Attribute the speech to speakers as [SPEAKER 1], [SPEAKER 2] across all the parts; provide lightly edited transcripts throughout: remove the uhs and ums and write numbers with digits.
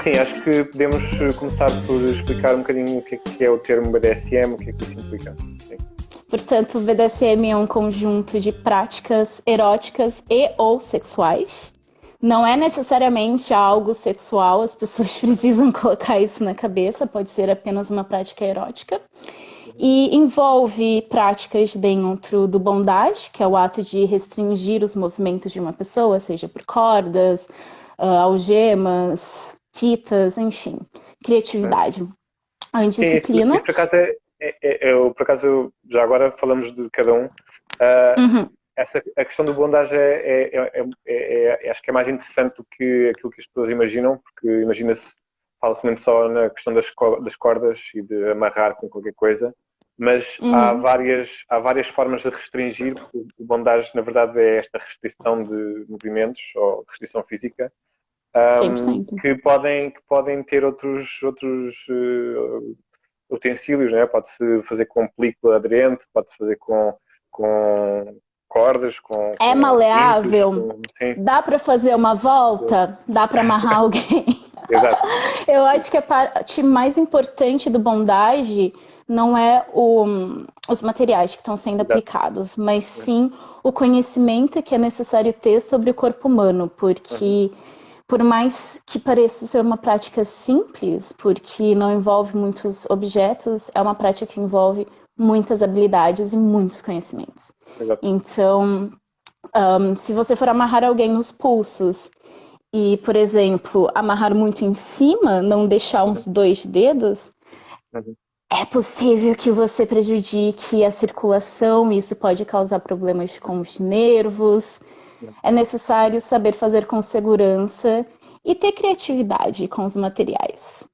[SPEAKER 1] sim, acho que podemos começar por explicar um bocadinho o que é o termo BDSM, o que é que isso implica. Sim.
[SPEAKER 2] Portanto, o BDSM é um conjunto de práticas eróticas e ou sexuais. Não é necessariamente algo sexual, as pessoas precisam colocar isso na cabeça, pode ser apenas uma prática erótica. E envolve práticas dentro do bondage, que é o ato de restringir os movimentos de uma pessoa, seja por cordas, algemas, fitas, enfim, criatividade. A
[SPEAKER 1] Sim, isso
[SPEAKER 2] indisciplina.
[SPEAKER 1] por acaso por acaso, já agora falamos de cada um. A questão do bondage acho que é mais interessante do que aquilo que as pessoas imaginam, porque imagina-se, fala-se muito só na questão das cordas e de amarrar com qualquer coisa, mas há várias formas de restringir, porque o bondage, na verdade, é esta restrição de movimentos ou restrição física,
[SPEAKER 2] 100%.
[SPEAKER 1] que podem ter outros utensílios, né? Pode-se fazer com película aderente, pode-se fazer com cordas,
[SPEAKER 2] É
[SPEAKER 1] com cintos,
[SPEAKER 2] maleável,
[SPEAKER 1] sim,
[SPEAKER 2] dá para fazer uma volta, dá para amarrar alguém.
[SPEAKER 1] exato.
[SPEAKER 2] Eu acho que a parte mais importante do bondage não é os materiais que estão sendo
[SPEAKER 1] Exato.
[SPEAKER 2] aplicados, mas sim o conhecimento que é necessário ter sobre o corpo humano, porque por mais que pareça ser uma prática simples, porque não envolve muitos objetos, é uma prática que envolve muitas habilidades e muitos conhecimentos.
[SPEAKER 1] Exato.
[SPEAKER 2] Então, se você for amarrar alguém nos pulsos e, por exemplo, amarrar muito em cima, não deixar uns 2 dedos,
[SPEAKER 1] Uhum.
[SPEAKER 2] é possível que você prejudique a circulação e isso pode causar problemas com os nervos. É necessário saber fazer com segurança e ter criatividade com os materiais.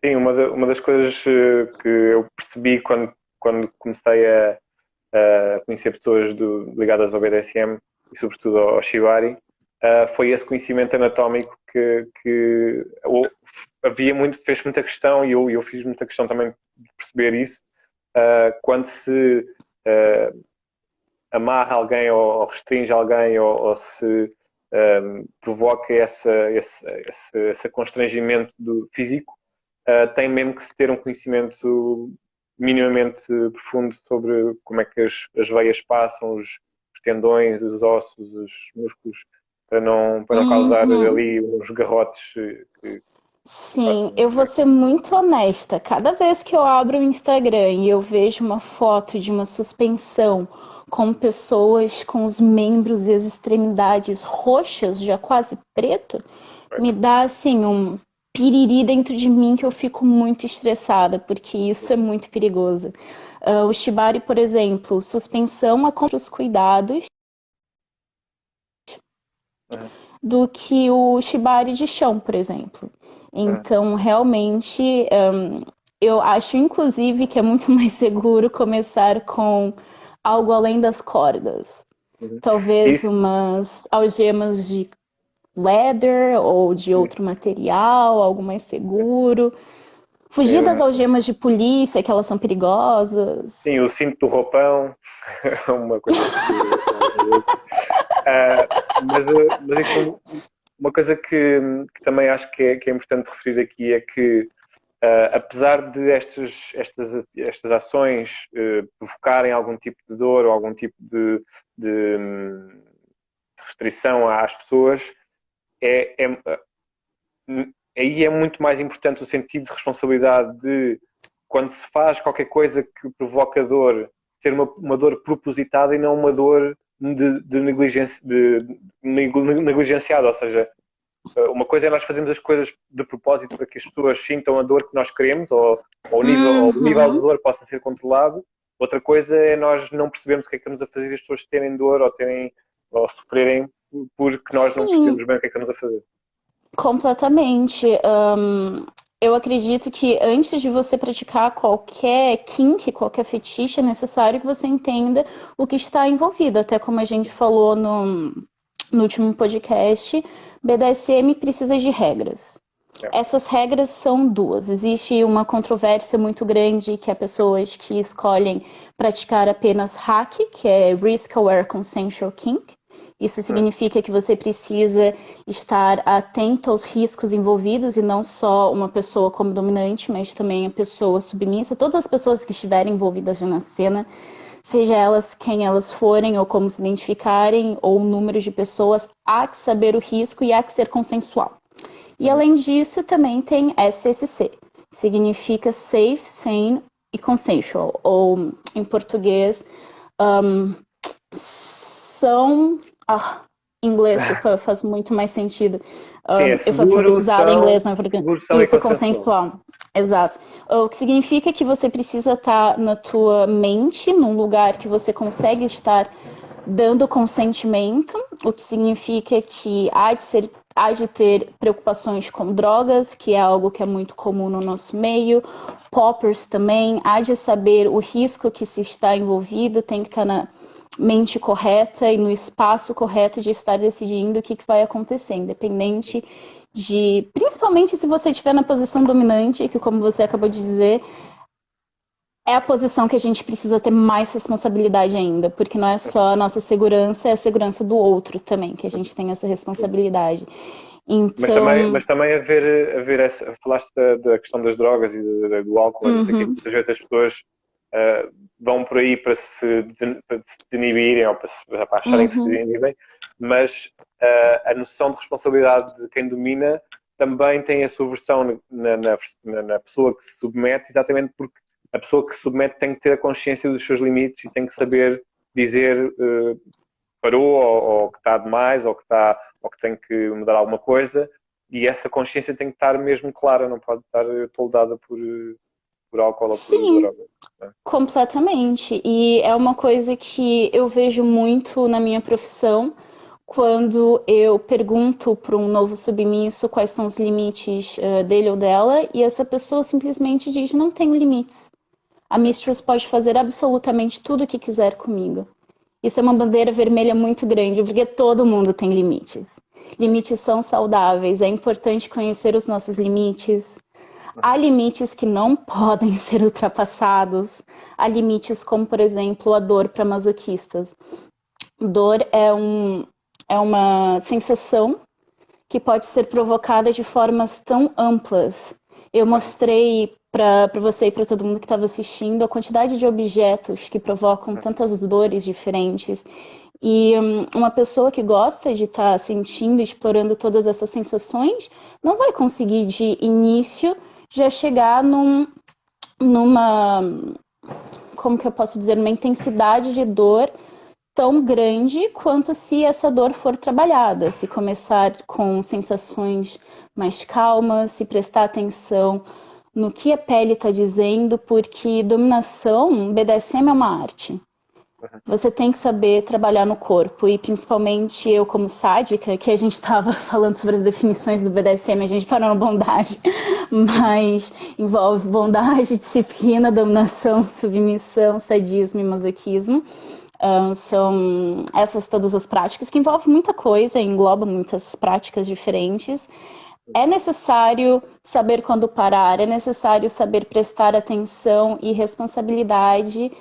[SPEAKER 1] Sim, uma das coisas que eu percebi quando comecei a conhecer pessoas ligadas ao BDSM e sobretudo ao Shibari, foi esse conhecimento anatómico que fez muita questão e eu fiz muita questão também de perceber isso. Quando se amarra alguém ou restringe alguém ou se provoca esse constrangimento físico, tem mesmo que se ter um conhecimento minimamente profundo sobre como é que as veias passam, os tendões, os ossos, os músculos, para não causar ali uns garrotes que
[SPEAKER 2] Sim, eu vou ser muito honesta. Cada vez que eu abro o Instagram e eu vejo uma foto de uma suspensão com pessoas com os membros e as extremidades roxas, já quase preto, me dá assim um piriri dentro de mim que eu fico muito estressada, porque isso é muito perigoso. O Shibari, por exemplo, suspensão é com os cuidados do que o Shibari de chão, por exemplo. Então, realmente, eu acho, inclusive, que é muito mais seguro começar com algo além das cordas. Talvez
[SPEAKER 1] isso.
[SPEAKER 2] umas algemas de leather ou de outro material, algo mais seguro. Fugir das algemas de polícia, que elas são perigosas.
[SPEAKER 1] Sim, o cinto do roupão, uma coisa mas isso, uma coisa que também acho que é importante referir aqui é que, apesar de estas ações provocarem algum tipo de dor ou algum tipo de restrição às pessoas, aí é muito mais importante o sentido de responsabilidade de quando se faz qualquer coisa que provoca dor, ser uma dor propositada e não uma dor negligenciada, ou seja, uma coisa é nós fazermos as coisas de propósito para que as pessoas sintam a dor que nós queremos ou o nível de dor possa ser controlado. Outra coisa é nós não percebermos o que é que estamos a fazer e as pessoas terem dor ou sofrerem porque nós não
[SPEAKER 2] Sim,
[SPEAKER 1] percebemos bem o que é que estamos a fazer.
[SPEAKER 2] completamente. Eu acredito que antes de você praticar qualquer kink, qualquer fetiche, é necessário que você entenda o que está envolvido. Até como a gente falou no último podcast, BDSM precisa de regras.
[SPEAKER 1] É.
[SPEAKER 2] Essas regras são duas. Existe uma controvérsia muito grande que é pessoas que escolhem praticar apenas hack, que é Risk Aware Consensual Kink, Isso significa que você precisa estar atento aos riscos envolvidos e não só uma pessoa como dominante, mas também a pessoa submissa, todas as pessoas que estiverem envolvidas na cena, seja elas quem elas forem ou como se identificarem, ou o número de pessoas, há que saber o risco e há que ser consensual. E além disso, também tem SSC, que significa Safe, Sane e Consensual, ou em português, são... em inglês faz muito mais sentido. Eu fui alfabetizada em inglês, não é português. Isso, consensual. Exato. O que significa que você precisa estar na tua mente, num lugar que você consegue estar dando consentimento, o que significa que há de ter preocupações com drogas, que é algo que é muito comum no nosso meio, poppers também, há de saber o risco que se está envolvido, tem que estar na mente correta e no espaço correto de estar decidindo o que vai acontecer, independente de... Principalmente se você estiver na posição dominante, que como você acabou de dizer, é a posição que a gente precisa ter mais responsabilidade ainda, porque não é só a nossa segurança, é a segurança do outro também, que a gente tem essa responsabilidade. Então...
[SPEAKER 1] Mas também haver essa, falaste da questão das drogas e do álcool, que muitas vezes as pessoas vão por aí para se denibirem ou para acharem que se denibem, mas a noção de responsabilidade de quem domina também tem a sua versão na pessoa que se submete, exatamente porque a pessoa que se submete tem que ter a consciência dos seus limites e tem que saber dizer parou ou que está demais ou que tem que mudar alguma coisa, e essa consciência tem que estar mesmo clara, não pode estar toldada por álcool ou por droga.
[SPEAKER 2] Completamente. E é uma coisa que eu vejo muito na minha profissão, quando eu pergunto para um novo submisso quais são os limites dele ou dela, e essa pessoa simplesmente diz: não tenho limites. A mistress pode fazer absolutamente tudo o que quiser comigo. Isso é uma bandeira vermelha muito grande, porque todo mundo tem limites. Limites são saudáveis, é importante conhecer os nossos limites. Há limites que não podem ser ultrapassados. Há limites como, por exemplo, a dor para masoquistas. Dor é uma sensação que pode ser provocada de formas tão amplas. Eu mostrei para você e para todo mundo que estava assistindo a quantidade de objetos que provocam tantas dores diferentes. E uma pessoa que gosta de estar sentindo, explorando todas essas sensações, não vai conseguir de início já chegar numa, como que eu posso dizer, uma intensidade de dor tão grande quanto se essa dor for trabalhada, se começar com sensações mais calmas, se prestar atenção no que a pele está dizendo, porque dominação, BDSM é uma arte. Você tem que saber trabalhar no corpo, e principalmente eu como sádica, que a gente estava falando sobre as definições do BDSM, a gente parou na bondade, mas envolve bondade, disciplina, dominação, submissão, sadismo e masoquismo. São essas todas as práticas, que envolvem muita coisa, engloba muitas práticas diferentes. É necessário saber quando parar, é necessário saber prestar atenção e responsabilidade.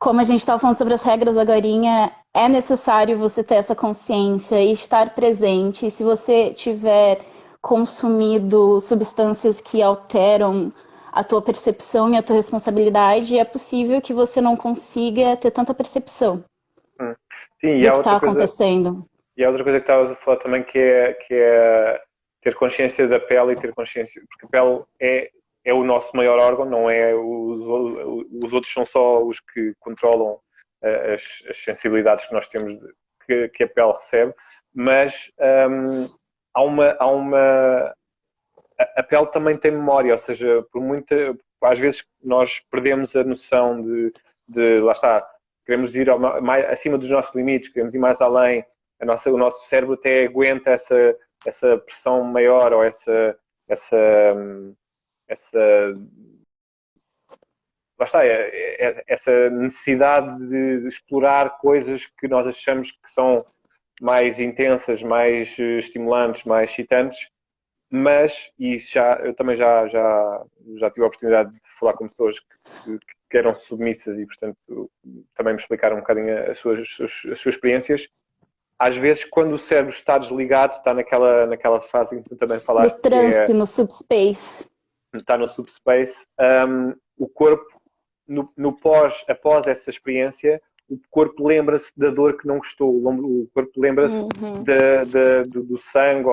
[SPEAKER 2] Como a gente estava falando sobre as regras agorinha, é necessário você ter essa consciência e estar presente. E se você tiver consumido substâncias que alteram a tua percepção e a tua responsabilidade, é possível que você não consiga ter tanta percepção
[SPEAKER 1] Sim,
[SPEAKER 2] do que está acontecendo.
[SPEAKER 1] E há outra coisa que estavas a falar também, que é ter consciência da pele e ter consciência, porque a pele é o nosso maior órgão, não é os outros são só os que controlam as sensibilidades que nós temos, que a pele recebe, mas a pele também tem memória, ou seja, às vezes nós perdemos a noção de lá está, queremos ir mais acima dos nossos limites, queremos ir mais além, o nosso cérebro até aguenta essa pressão maior ou essa lá está, essa necessidade de explorar coisas que nós achamos que são mais intensas, mais estimulantes, mais excitantes, mas, e eu também já tive a oportunidade de falar com pessoas que eram submissas e, portanto, também me explicaram um bocadinho as suas experiências. às vezes, quando o cérebro está desligado, está naquela fase em que tu também falaste,
[SPEAKER 2] No trance, no subspace.
[SPEAKER 1] está no subspace, o corpo, após essa experiência, o corpo lembra-se da dor que não gostou, o corpo lembra-se do sangue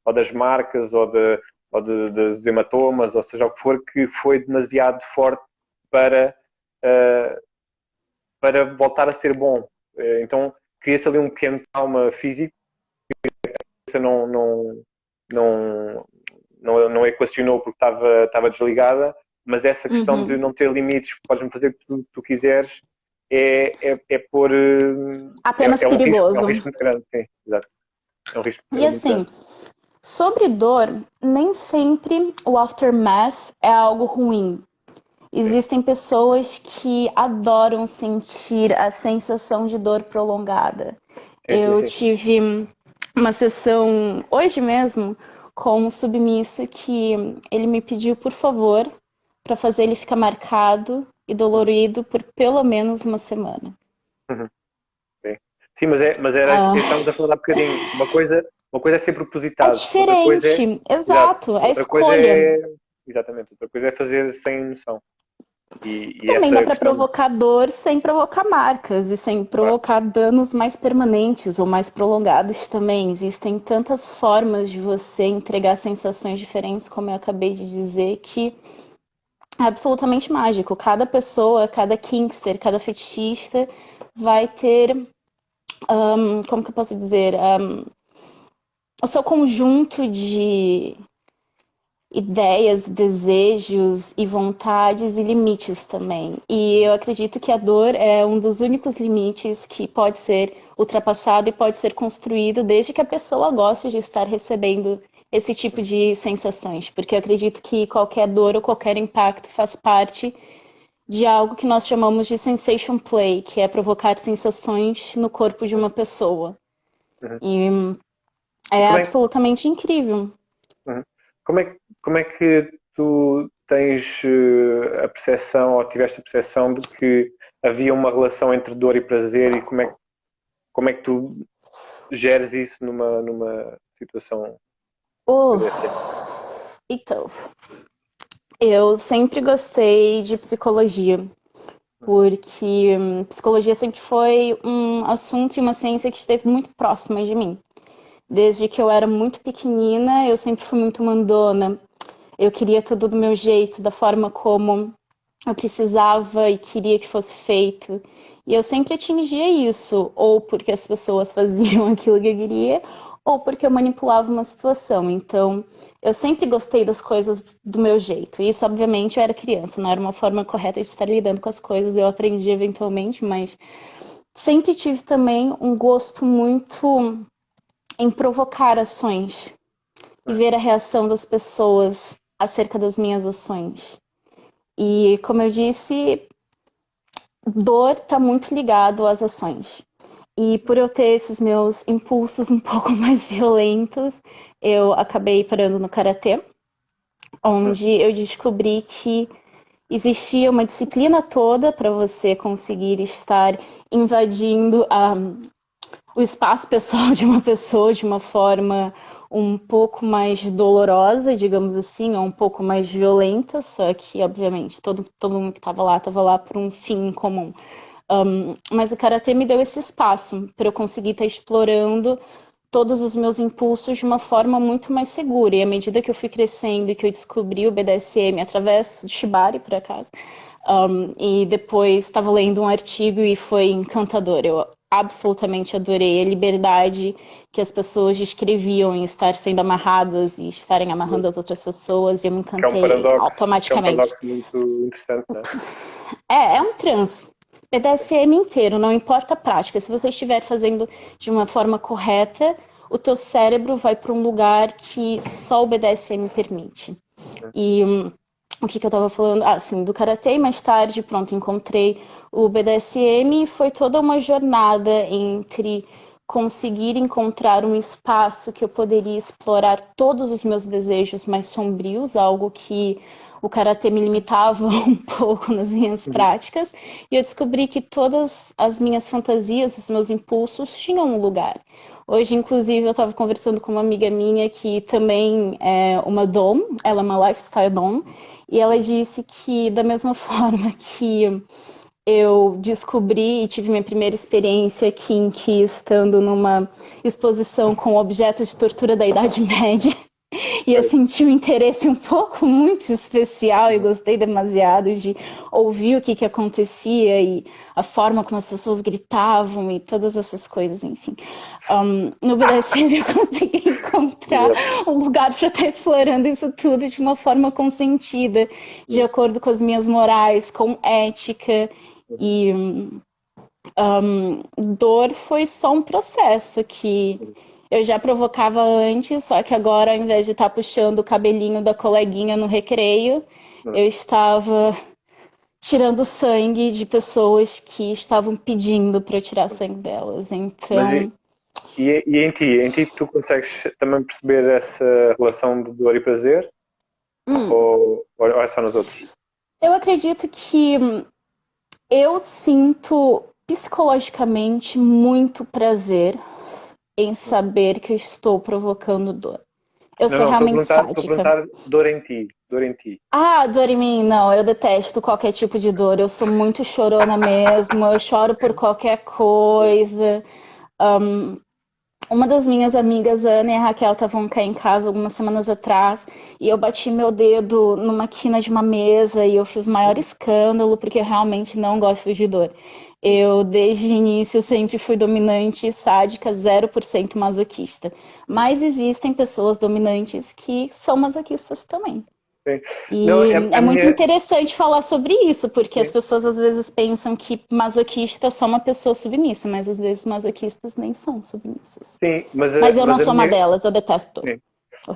[SPEAKER 1] ou das marcas dos hematomas, ou seja, o que for, que foi demasiado forte para, para voltar a ser bom. Então, cria-se ali um pequeno trauma físico que a não equacionou porque estava desligada, mas essa questão de não ter limites, podes-me fazer tudo o que tu quiseres, é por...
[SPEAKER 2] Apenas perigoso.
[SPEAKER 1] É um risco muito grande, sim, exato. É um risco
[SPEAKER 2] e assim, sobre dor, nem sempre o aftermath é algo ruim. Existem pessoas que adoram sentir a sensação de dor prolongada. Eu tive uma sessão hoje mesmo com um submisso que ele me pediu, por favor, para fazer ele ficar marcado e dolorido por pelo menos uma semana.
[SPEAKER 1] Sim, mas era isso que estávamos a falar há bocadinho. Uma coisa é ser propositado.
[SPEAKER 2] É diferente, exato, é escolha.
[SPEAKER 1] Exatamente, outra coisa é fazer sem noção.
[SPEAKER 2] Também dá para provocar dor sem provocar marcas e sem provocar danos mais permanentes ou mais prolongados também. Existem tantas formas de você entregar sensações diferentes, como eu acabei de dizer, que é absolutamente mágico. Cada pessoa, cada kinkster, cada fetichista vai ter, como que eu posso dizer, o seu conjunto de ideias, desejos e vontades e limites também. E eu acredito que a dor é um dos únicos limites que pode ser ultrapassado e pode ser construído desde que a pessoa goste de estar recebendo esse tipo de sensações. Porque eu acredito que qualquer dor ou qualquer impacto faz parte de algo que nós chamamos de sensation play, que é provocar sensações no corpo de uma pessoa. E é absolutamente incrível.
[SPEAKER 1] Como é que tu tens a percepção, ou tiveste a percepção de que havia uma relação entre dor e prazer, e como é que tu geres isso numa situação?
[SPEAKER 2] Então, eu sempre gostei de psicologia, porque psicologia sempre foi um assunto e uma ciência que esteve muito próxima de mim. Desde que eu era muito pequenina, eu sempre fui muito mandona. Eu queria tudo do meu jeito, da forma como eu precisava e queria que fosse feito. E eu sempre atingia isso, ou porque as pessoas faziam aquilo que eu queria, ou porque eu manipulava uma situação. Então, eu sempre gostei das coisas do meu jeito. Isso, obviamente, eu era criança, não era uma forma correta de estar lidando com as coisas, eu aprendi eventualmente, mas sempre tive também um gosto muito em provocar ações e ver a reação das pessoas acerca das minhas ações. E, como eu disse, dor está muito ligado às ações. E por eu ter esses meus impulsos um pouco mais violentos, eu acabei parando no karatê, onde eu descobri que existia uma disciplina toda para você conseguir estar invadindo o espaço pessoal de uma pessoa de uma forma um pouco mais dolorosa, digamos assim, ou um pouco mais violenta, só que, obviamente, todo mundo que estava lá por um fim comum. Mas o karatê me deu esse espaço para eu conseguir estar explorando todos os meus impulsos de uma forma muito mais segura. E à medida que eu fui crescendo e que eu descobri o BDSM através de Shibari, por acaso, e depois estava lendo um artigo e foi encantador. Eu absolutamente adorei a liberdade que as pessoas descreviam em estar sendo amarradas e estarem amarrando as outras pessoas, e eu me encantei automaticamente.
[SPEAKER 1] É um paradoxo muito interessante, né?
[SPEAKER 2] É um transe. BDSM inteiro, não importa a prática. Se você estiver fazendo de uma forma correta, o teu cérebro vai para um lugar que só o BDSM permite. E o que eu tava falando? Sim, do karatê, e mais tarde, pronto, encontrei o BDSM, e foi toda uma jornada entre conseguir encontrar um espaço que eu poderia explorar todos os meus desejos mais sombrios, algo que o karatê me limitava um pouco nas minhas práticas, e eu descobri que todas as minhas fantasias, os meus impulsos tinham um lugar. Hoje, inclusive, eu estava conversando com uma amiga minha que também é uma dom, ela é uma lifestyle dom, e ela disse que da mesma forma que eu descobri e tive minha primeira experiência kinky estando numa exposição com objetos de tortura da Idade Média. E eu senti um interesse um pouco muito especial e gostei demasiado de ouvir o que acontecia e a forma como as pessoas gritavam e todas essas coisas, enfim. No BDSM eu consegui encontrar um lugar para estar explorando isso tudo de uma forma consentida, de acordo com as minhas morais, com ética. E dor foi só um processo que eu já provocava antes, só que agora, ao invés de estar puxando o cabelinho da coleguinha no recreio, eu estava tirando sangue de pessoas que estavam pedindo para eu tirar sangue delas. Então...
[SPEAKER 1] Mas e em ti? Em ti tu consegues também perceber essa relação de dor e prazer? Ou é só nos outros?
[SPEAKER 2] Eu acredito que eu sinto psicologicamente muito prazer em saber que eu estou provocando dor. Eu sou realmente sádica.
[SPEAKER 1] Estou a perguntar dor em ti. Dor em ti.
[SPEAKER 2] Ah, dor em mim, não. Eu detesto qualquer tipo de dor. Eu sou muito chorona mesmo. Eu choro por qualquer coisa. Uma das minhas amigas, Ana e a Raquel, estavam cá em casa algumas semanas atrás e eu bati meu dedo numa quina de uma mesa e eu fiz o maior escândalo porque eu realmente não gosto de dor. Eu, desde o início, sempre fui dominante, sádica, 0% masoquista. Mas existem pessoas dominantes que são masoquistas também.
[SPEAKER 1] Sim.
[SPEAKER 2] E não, é muito interessante falar sobre isso, porque as pessoas às vezes pensam que masoquista é só uma pessoa submissa, mas às vezes masoquistas nem são submissos.
[SPEAKER 1] Sim, mas
[SPEAKER 2] eu não sou uma delas, eu detesto dor.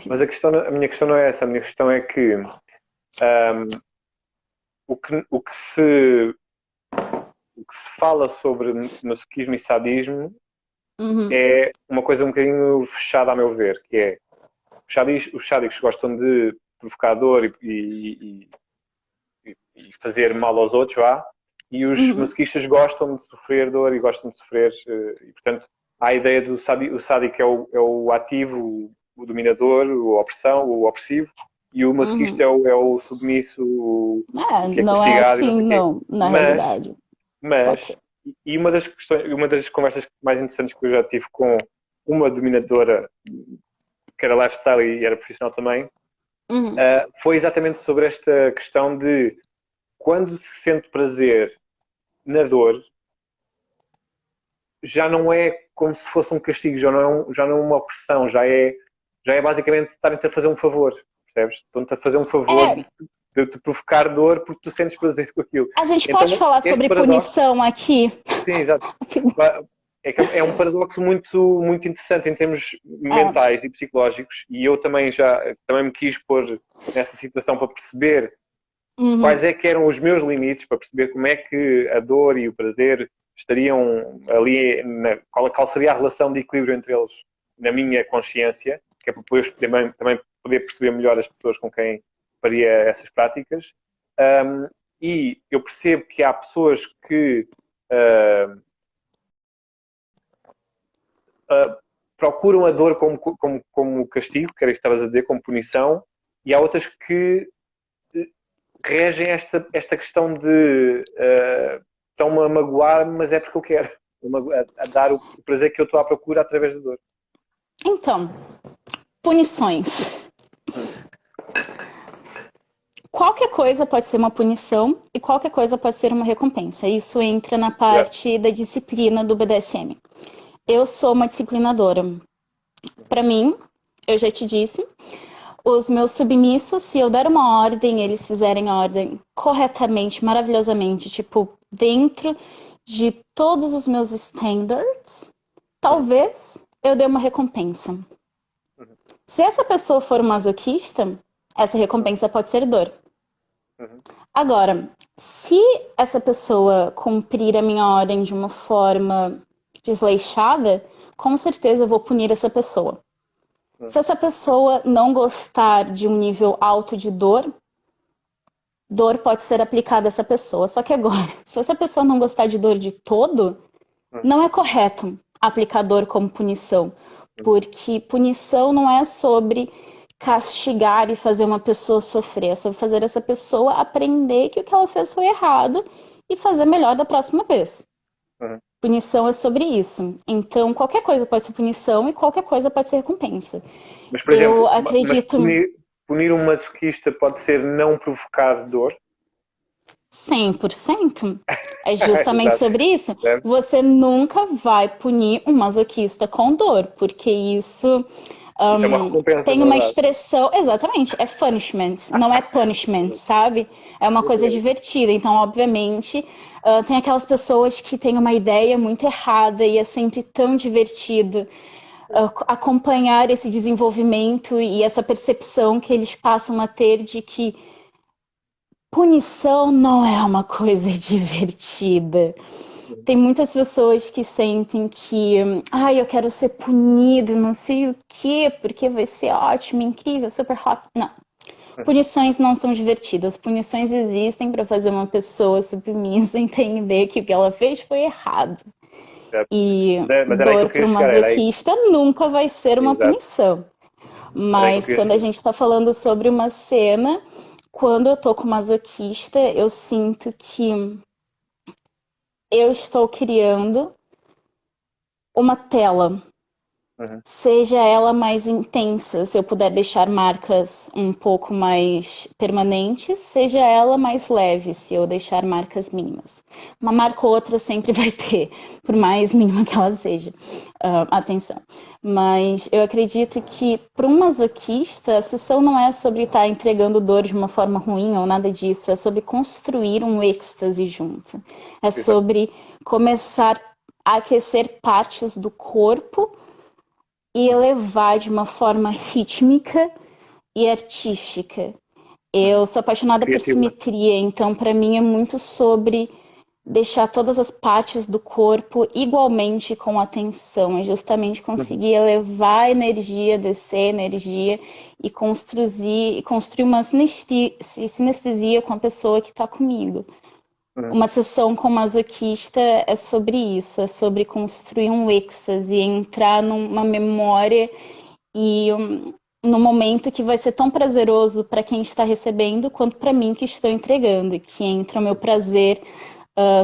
[SPEAKER 1] Mas a minha questão não é essa, a minha questão é que o que se fala sobre masoquismo e sadismo é uma coisa um bocadinho fechada, a meu ver, que é os sádicos gostam de provocar dor e fazer mal aos outros, e os masoquistas gostam de sofrer dor e gostam de sofrer, e portanto há a ideia do sádico é o ativo, o dominador, o opressivo, e o masoquista é o submisso, que é
[SPEAKER 2] não
[SPEAKER 1] castigado.
[SPEAKER 2] É assim, não, na realidade.
[SPEAKER 1] Mas, e uma das conversas mais interessantes que eu já tive com uma dominadora que era lifestyle e era profissional também, foi exatamente sobre esta questão de quando se sente prazer na dor, já não é como se fosse um castigo, já não é uma opressão, já é basicamente estarem-te a fazer um favor, percebes? Estão-te a fazer um favor de te provocar dor porque tu sentes prazer com aquilo.
[SPEAKER 2] A gente pode falar sobre punição aqui?
[SPEAKER 1] Sim, exato. É um paradoxo muito, muito interessante em termos mentais e psicológicos, e eu também me quis pôr nessa situação para perceber quais é que eram os meus limites, para perceber como é que a dor e o prazer estariam ali, qual seria a relação de equilíbrio entre eles na minha consciência, que é para depois também poder perceber melhor as pessoas com quem faria essas práticas. E eu percebo que há pessoas que procuram a dor como castigo, que era isso que estavas a dizer, como punição, e há outras que regem esta questão de estão-me a magoar, mas é porque eu quero, a dar o prazer que eu estou à procura através da dor.
[SPEAKER 2] Então, punições. Qualquer coisa pode ser uma punição e qualquer coisa pode ser uma recompensa. Isso entra na parte da disciplina do BDSM. Eu sou uma disciplinadora. Para mim, eu já te disse, os meus submissos, se eu der uma ordem, eles fizerem a ordem corretamente, maravilhosamente, tipo, dentro de todos os meus standards, talvez eu dê uma recompensa. Se essa pessoa for masoquista, essa recompensa pode ser dor. Agora, se essa pessoa cumprir a minha ordem de uma forma desleixada, com certeza eu vou punir essa pessoa. Se essa pessoa não gostar de um nível alto de dor, dor pode ser aplicada a essa pessoa. Só que agora, se essa pessoa não gostar de dor de todo, não é correto aplicar dor como punição. Porque punição não é sobre castigar e fazer uma pessoa sofrer, é sobre fazer essa pessoa aprender que o que ela fez foi errado e fazer melhor da próxima vez. Punição é sobre isso. Então, qualquer coisa pode ser punição e qualquer coisa pode ser recompensa.
[SPEAKER 1] Mas, por exemplo,
[SPEAKER 2] Eu acredito...
[SPEAKER 1] punir um masoquista pode ser não provocar dor?
[SPEAKER 2] 100%. É justamente sobre isso. Você nunca vai punir um masoquista com dor, porque isso
[SPEAKER 1] é uma recompensa,
[SPEAKER 2] tem uma expressão... Exatamente, é punishment, não é punishment, sabe? É uma coisa divertida. Então, obviamente, tem aquelas pessoas que têm uma ideia muito errada e é sempre tão divertido acompanhar esse desenvolvimento e essa percepção que eles passam a ter de que punição não é uma coisa divertida. Tem muitas pessoas que sentem que eu quero ser punido, não sei o quê, porque vai ser ótimo, incrível, super hot. Não. Punições não são divertidas. Punições existem para fazer uma pessoa submissa entender que o que ela fez foi errado. E dor para o masoquista nunca vai ser uma punição. Mas quando a gente está falando sobre uma cena, quando eu tô com masoquista, eu sinto que eu estou criando uma tela. Seja ela mais intensa, se eu puder deixar marcas um pouco mais permanentes, seja ela mais leve, se eu deixar marcas mínimas. Uma marca ou outra sempre vai ter, por mais mínima que ela seja. Atenção. Mas eu acredito que para um masoquista, a sessão não é sobre estar entregando dor de uma forma ruim ou nada disso, é sobre construir um êxtase junto. É sobre começar a aquecer partes do corpo e elevar de uma forma rítmica e artística. Eu sou apaixonada por simetria, então para mim é muito sobre deixar todas as partes do corpo igualmente com atenção, é justamente conseguir elevar a energia, descer a energia e construir uma sinestesia com a pessoa que está comigo. Uma sessão com masoquista é sobre isso, é sobre construir um êxtase, entrar numa memória e num momento que vai ser tão prazeroso para quem está recebendo quanto para mim que estou entregando, que entra o meu prazer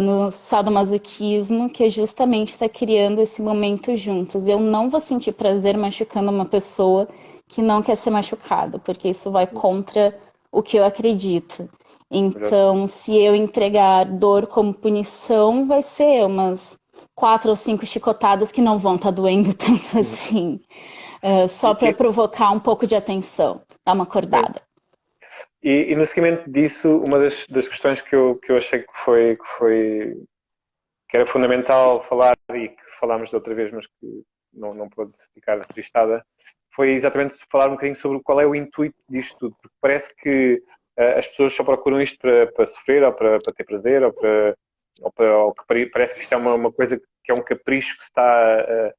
[SPEAKER 2] no sadomasoquismo, que é justamente estar criando esse momento juntos. Eu não vou sentir prazer machucando uma pessoa que não quer ser machucada, porque isso vai contra o que eu acredito. Então, se eu entregar dor como punição, vai ser umas 4 ou 5 chicotadas que não vão estar doendo tanto assim. Só para provocar um pouco de atenção, dar uma acordada.
[SPEAKER 1] E no seguimento disso, uma das questões que eu achei que era fundamental falar e que falámos da outra vez, mas que não pôde ficar registada, foi exatamente falar um bocadinho sobre qual é o intuito disto tudo, porque parece que as pessoas só procuram isto para sofrer, ou para ter prazer, ou que parece que isto é uma coisa que é um capricho que se está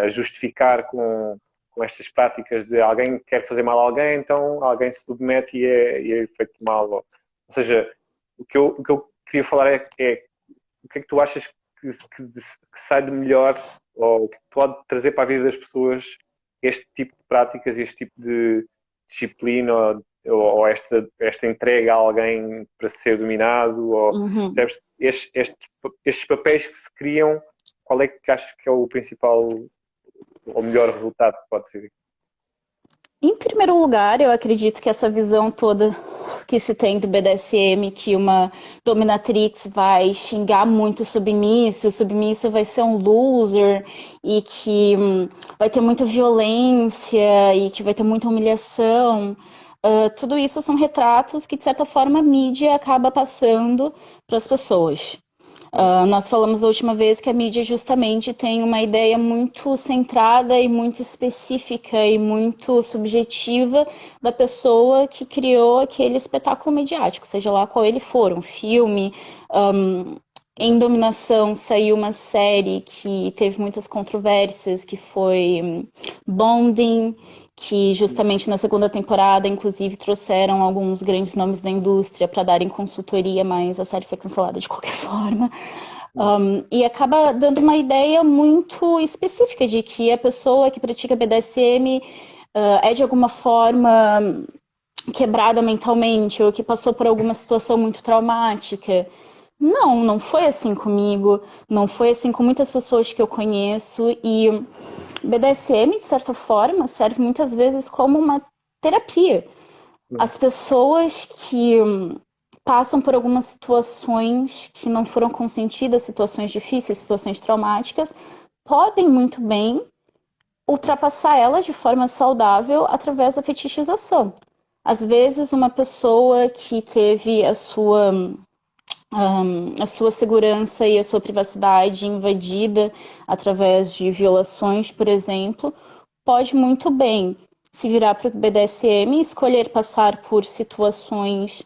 [SPEAKER 1] a justificar com estas práticas de alguém que quer fazer mal a alguém, então alguém se submete e é feito mal. Ou seja, o que eu queria falar é o que é que tu achas que sai de melhor, ou que pode trazer para a vida das pessoas este tipo de práticas, este tipo de disciplina, ou esta entrega a alguém para ser dominado, ou estes papéis que se criam, qual é que achas que é o principal ou melhor resultado que pode ser?
[SPEAKER 2] Em primeiro lugar, eu acredito que essa visão toda que se tem do BDSM, que uma dominatrix vai xingar muito o submisso vai ser um loser, e que vai ter muita violência, e que vai ter muita humilhação. Tudo isso são retratos que, de certa forma, a mídia acaba passando para as pessoas. Nós falamos da última vez que a mídia justamente tem uma ideia muito centrada e muito específica e muito subjetiva da pessoa que criou aquele espetáculo mediático, seja lá qual ele for, um filme. Em Dominação saiu uma série que teve muitas controvérsias, que foi Bonding, que justamente na segunda temporada, inclusive, trouxeram alguns grandes nomes da indústria para darem consultoria, mas a série foi cancelada de qualquer forma. E acaba dando uma ideia muito específica de que a pessoa que pratica BDSM é de alguma forma quebrada mentalmente ou que passou por alguma situação muito traumática. Não foi assim comigo, não foi assim com muitas pessoas que eu conheço, e BDSM, de certa forma, serve muitas vezes como uma terapia. As pessoas que passam por algumas situações que não foram consentidas, situações difíceis, situações traumáticas, podem muito bem ultrapassar elas de forma saudável através da fetichização. Às vezes, uma pessoa que teve a sua segurança e a sua privacidade invadida através de violações, por exemplo, pode muito bem se virar para o BDSM e escolher passar por situações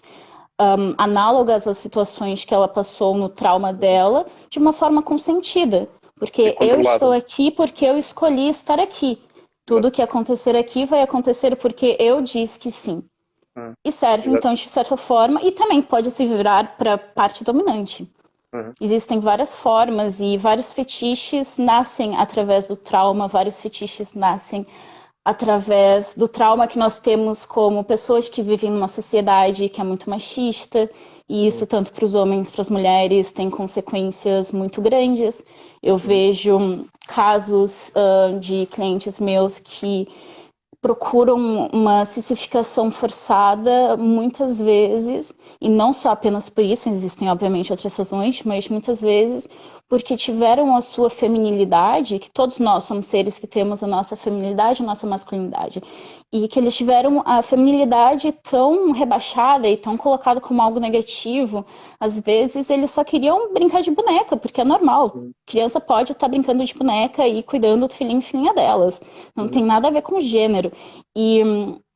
[SPEAKER 2] análogas às situações que ela passou no trauma dela, de uma forma consentida. Porque eu estou aqui porque eu escolhi estar aqui. Tudo que acontecer aqui vai acontecer porque eu disse que sim. E serve, então, de certa forma, e também pode se virar para parte dominante. Existem várias formas e vários fetiches nascem através do trauma, vários fetiches nascem através do trauma que nós temos como pessoas que vivem numa sociedade que é muito machista, e isso tanto para os homens, para as mulheres, tem consequências muito grandes. Eu vejo casos de clientes meus que procuram uma cissificação forçada muitas vezes, e não só apenas por isso, existem obviamente outras razões, mas muitas vezes porque tiveram a sua feminilidade, que todos nós somos seres que temos a nossa feminilidade, a nossa masculinidade, e que eles tiveram a feminilidade tão rebaixada e tão colocada como algo negativo. Às vezes eles só queriam brincar de boneca, porque é normal. Criança pode estar brincando de boneca e cuidando do filhinho e filhinha delas. Não tem nada a ver com gênero. E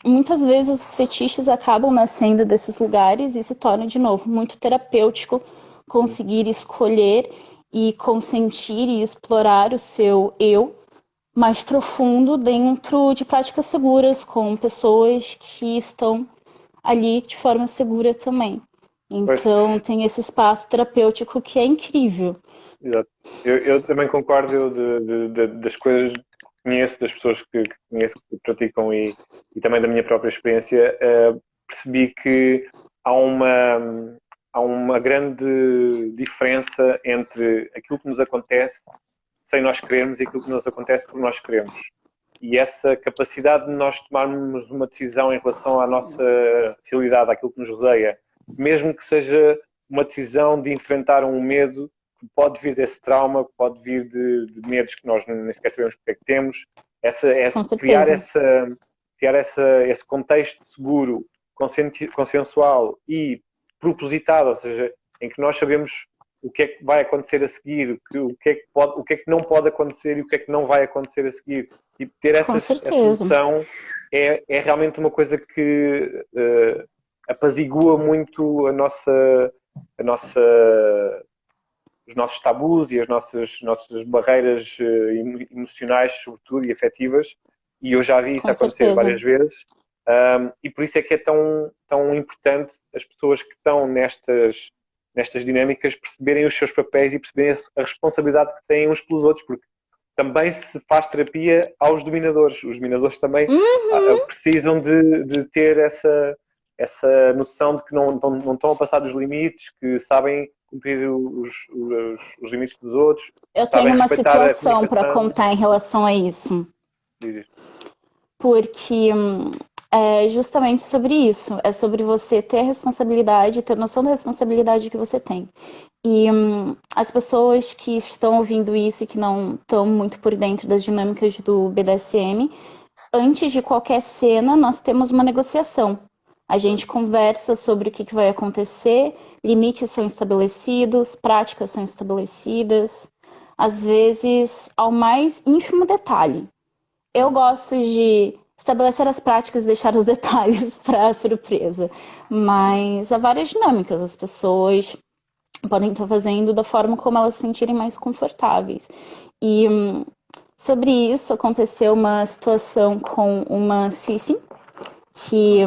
[SPEAKER 2] muitas vezes os fetiches acabam nascendo desses lugares e se torna, de novo, muito terapêutico conseguir escolher e consentir e explorar o seu eu mais profundo dentro de práticas seguras, com pessoas que estão ali de forma segura também. Então, tem esse espaço terapêutico que é incrível.
[SPEAKER 1] Exato. Eu também concordo das coisas que conheço, das pessoas que conheço, que praticam e também da minha própria experiência, percebi que há uma grande diferença entre aquilo que nos acontece sem nós querermos e aquilo que nos acontece porque nós queremos. E essa capacidade de nós tomarmos uma decisão em relação à nossa realidade, àquilo que nos rodeia, mesmo que seja uma decisão de enfrentar um medo que pode vir desse trauma, que pode vir de medos que nós nem sequer sabemos porque é que temos, criar esse contexto seguro, consensual e propositado, ou seja, em que nós sabemos o que é que vai acontecer a seguir, o que é que não pode acontecer e o que é que não vai acontecer a seguir. E ter essa noção é realmente uma coisa que apazigua muito os nossos tabus e as nossas barreiras emocionais, sobretudo, e afetivas. E eu já vi isso acontecer várias vezes. E por isso é que é tão importante as pessoas que estão nestas dinâmicas perceberem os seus papéis e perceberem a responsabilidade que têm uns pelos outros, porque também se faz terapia aos dominadores. Os dominadores também precisam de ter essa noção de que não estão a passar dos limites, que sabem cumprir os limites dos outros.
[SPEAKER 2] Eu tenho uma situação para contar em relação a isso. Porque é justamente sobre isso. É sobre você ter a responsabilidade, ter noção da responsabilidade que você tem. E as pessoas que estão ouvindo isso e que não estão muito por dentro das dinâmicas do BDSM, antes de qualquer cena, nós temos uma negociação. A gente conversa sobre o que vai acontecer, limites são estabelecidos, práticas são estabelecidas, às vezes ao mais ínfimo detalhe. Eu gosto de estabelecer as práticas e deixar os detalhes para surpresa, mas há várias dinâmicas. As pessoas podem estar fazendo da forma como elas se sentirem mais confortáveis. E Sobre isso, aconteceu uma situação com uma Sissi, que,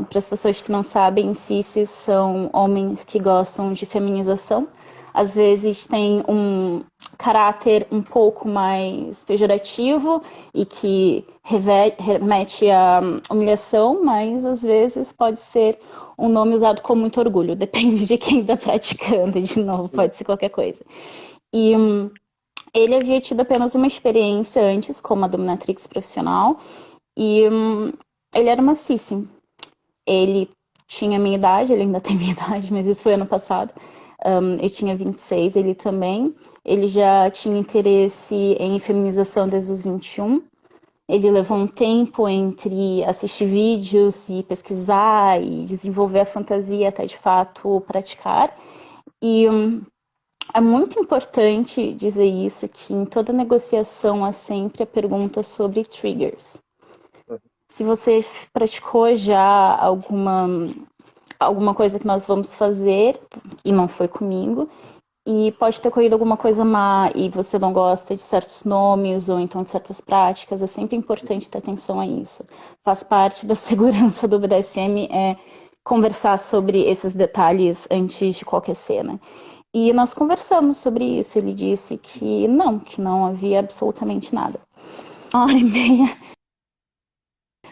[SPEAKER 2] para as pessoas que não sabem, Sissis são homens que gostam de feminização. Às vezes tem um caráter um pouco mais pejorativo e que remete à humilhação, mas às vezes pode ser um nome usado com muito orgulho, depende de quem está praticando, de novo, pode ser qualquer coisa. E ele havia tido apenas uma experiência antes como uma dominatrix profissional e ele era uma Sissi. Ele tinha minha idade, ele ainda tem minha idade, mas isso foi ano passado. Eu tinha 26, ele também. Ele já tinha interesse em feminização desde os 21. Ele levou um tempo entre assistir vídeos e pesquisar e desenvolver a fantasia até de fato praticar. E é muito importante dizer isso, que em toda negociação há sempre a pergunta sobre triggers. Se você praticou já alguma coisa que nós vamos fazer, e não foi comigo, e pode ter ocorrido alguma coisa má e você não gosta de certos nomes ou então de certas práticas, é sempre importante ter atenção a isso. Faz parte da segurança do BDSM conversar sobre esses detalhes antes de qualquer cena. E nós conversamos sobre isso, ele disse que não havia absolutamente nada. 1h30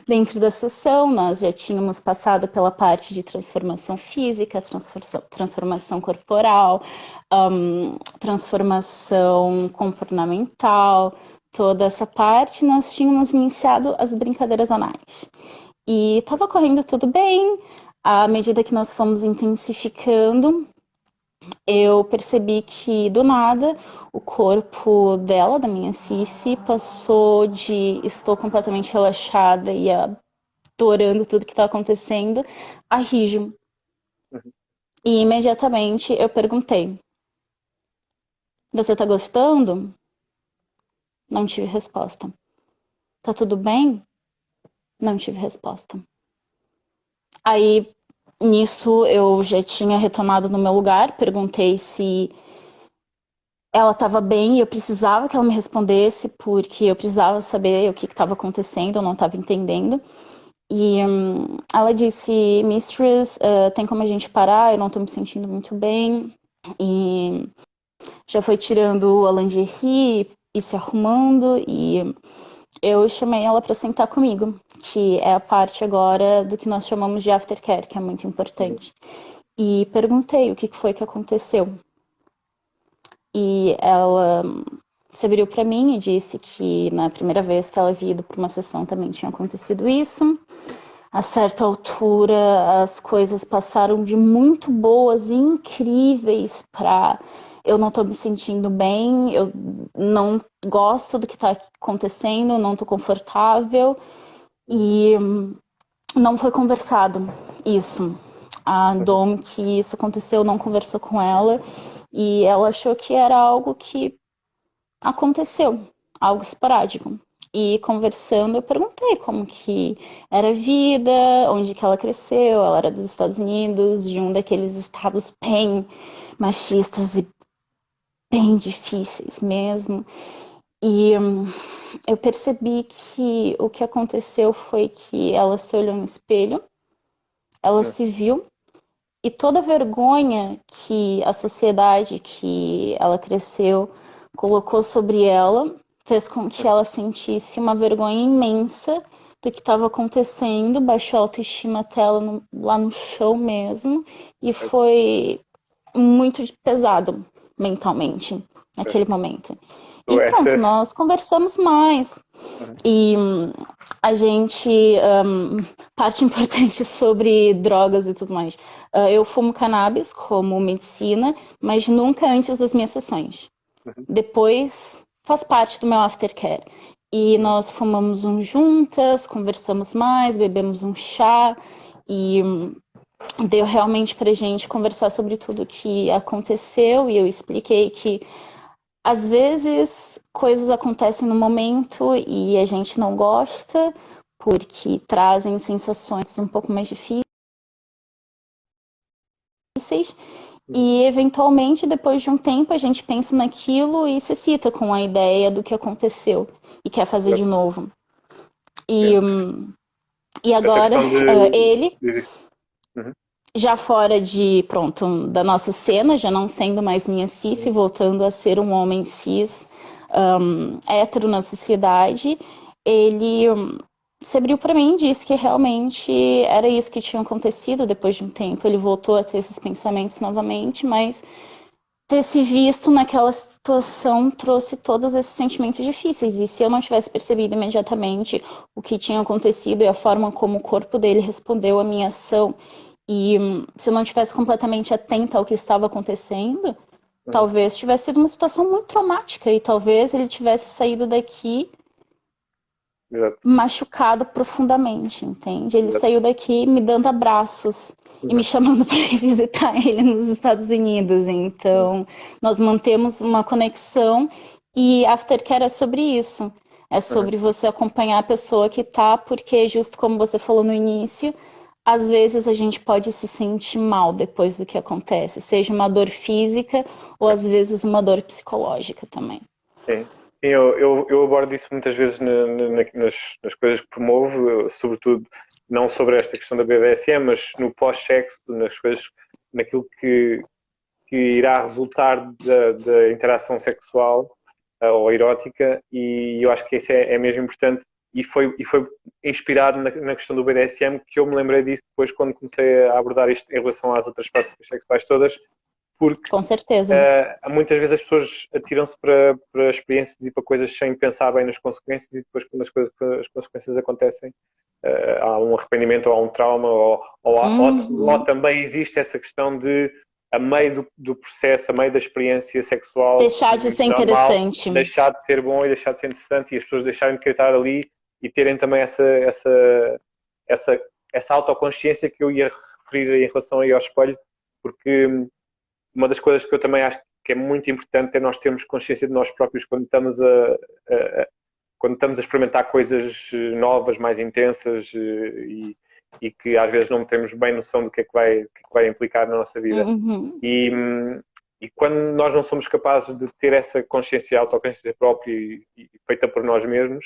[SPEAKER 2] dentro da sessão, nós já tínhamos passado pela parte de transformação física, transformação corporal, transformação comportamental, toda essa parte. Nós tínhamos iniciado as brincadeiras anais. E estava correndo tudo bem. À medida que nós fomos intensificando, eu percebi que, do nada, o corpo dela, da minha Sissi, passou de estou completamente relaxada e adorando tudo que está acontecendo, a rijo. E imediatamente eu perguntei: você tá gostando? Não tive resposta. Tá tudo bem? Não tive resposta. Aí, nisso, eu já tinha retomado no meu lugar, perguntei se ela estava bem e eu precisava que ela me respondesse, porque eu precisava saber o que estava acontecendo, eu não estava entendendo. E ela disse: Mistress, tem como a gente parar? Eu não tô me sentindo muito bem. E já foi tirando a lingerie e se arrumando, e eu chamei ela para sentar comigo, que é a parte agora do que nós chamamos de aftercare, que é muito importante. E perguntei o que foi que aconteceu. E ela se abriu para mim e disse que na primeira vez que ela havia ido para uma sessão também tinha acontecido isso. A certa altura, as coisas passaram de muito boas e incríveis para eu não tô me sentindo bem, eu não gosto do que tá acontecendo, não tô confortável, e não foi conversado isso. A Dom, que isso aconteceu, não conversou com ela, e ela achou que era algo que aconteceu, algo esporádico. E conversando, eu perguntei como que era a vida, onde que ela cresceu. Ela era dos Estados Unidos, de um daqueles estados bem machistas e bem difíceis mesmo. E eu percebi que o que aconteceu foi que ela se olhou no espelho, ela se viu, e toda a vergonha que a sociedade que ela cresceu colocou sobre ela fez com que ela sentisse uma vergonha imensa do que estava acontecendo, baixou a autoestima dela lá no chão mesmo, e foi muito pesado mentalmente naquele momento. E pronto, nós conversamos mais. E a gente... parte importante sobre drogas e tudo mais. Eu fumo cannabis como medicina, mas nunca antes das minhas sessões. Depois faz parte do meu aftercare. E nós fumamos juntas, conversamos mais, bebemos um chá e deu realmente pra gente conversar sobre tudo que aconteceu, e eu expliquei que às vezes coisas acontecem no momento e a gente não gosta porque trazem sensações um pouco mais difíceis,
[SPEAKER 1] uhum,
[SPEAKER 2] E, eventualmente, depois de um tempo, a gente pensa naquilo e se excita com a ideia do que aconteceu e quer fazer de
[SPEAKER 1] exato.
[SPEAKER 2] novo.
[SPEAKER 1] Yeah.
[SPEAKER 2] E, e
[SPEAKER 1] Essa
[SPEAKER 2] agora,
[SPEAKER 1] questão de.
[SPEAKER 2] ele,
[SPEAKER 1] Uhum,
[SPEAKER 2] já fora de, pronto, da nossa cena, já não sendo mais minha cis e
[SPEAKER 1] uhum,
[SPEAKER 2] voltando a ser um homem cis, hétero na sociedade, ele se abriu para mim e disse que realmente era isso que tinha acontecido. Depois de um tempo, ele voltou a ter esses pensamentos novamente, mas ter se visto naquela situação trouxe todos esses sentimentos difíceis. E se eu não tivesse percebido imediatamente o que tinha acontecido e a forma como o corpo dele respondeu à minha ação, e se eu não tivesse completamente atenta ao que estava acontecendo,
[SPEAKER 1] uhum,
[SPEAKER 2] talvez tivesse sido uma situação muito traumática e talvez ele tivesse saído daqui
[SPEAKER 1] exato,
[SPEAKER 2] machucado profundamente, entende? Ele
[SPEAKER 1] exato.
[SPEAKER 2] saiu daqui me dando abraços e me
[SPEAKER 1] Uhum,
[SPEAKER 2] chamando para ir visitar ele nos Estados Unidos.
[SPEAKER 1] uhum,
[SPEAKER 2] Então, nós mantemos uma conexão e Aftercare é sobre isso. É
[SPEAKER 1] uhum.
[SPEAKER 2] sobre você acompanhar a pessoa que tá, porque justo como você falou no início, às vezes a gente pode se sentir mal depois do que acontece, seja uma dor física ou às vezes uma dor psicológica também.
[SPEAKER 1] Sim. Sim, eu abordo isso muitas vezes nas coisas que promovo, sobretudo não sobre esta questão da BDSM, mas no pós-sexo, nas coisas, naquilo que irá resultar da interação sexual ou erótica, e eu acho que isso é mesmo importante. E foi inspirado na questão do BDSM que eu me lembrei disso depois quando comecei a abordar isto em relação às outras práticas sexuais todas, porque
[SPEAKER 2] Com certeza.
[SPEAKER 1] muitas vezes as pessoas atiram-se para experiências e para coisas sem pensar bem nas consequências, e depois, quando as consequências acontecem, há um arrependimento ou há um trauma, ou
[SPEAKER 2] Uhum.
[SPEAKER 1] também existe essa questão de, a meio do processo, a meio da experiência sexual
[SPEAKER 2] Deixar de ser
[SPEAKER 1] normal,
[SPEAKER 2] interessante.
[SPEAKER 1] deixar de ser bom e deixar de ser interessante, e as pessoas deixarem de querer estar ali e terem também essa, essa autoconsciência que eu ia referir em relação aí ao espelho, porque uma das coisas que eu também acho que é muito importante é nós termos consciência de nós próprios quando estamos a experimentar coisas novas, mais intensas e que às vezes não temos bem noção do que é que vai implicar na nossa vida.
[SPEAKER 2] Uhum.
[SPEAKER 1] E, e quando nós não somos capazes de ter essa consciência, autoconsciência própria e feita por nós mesmos,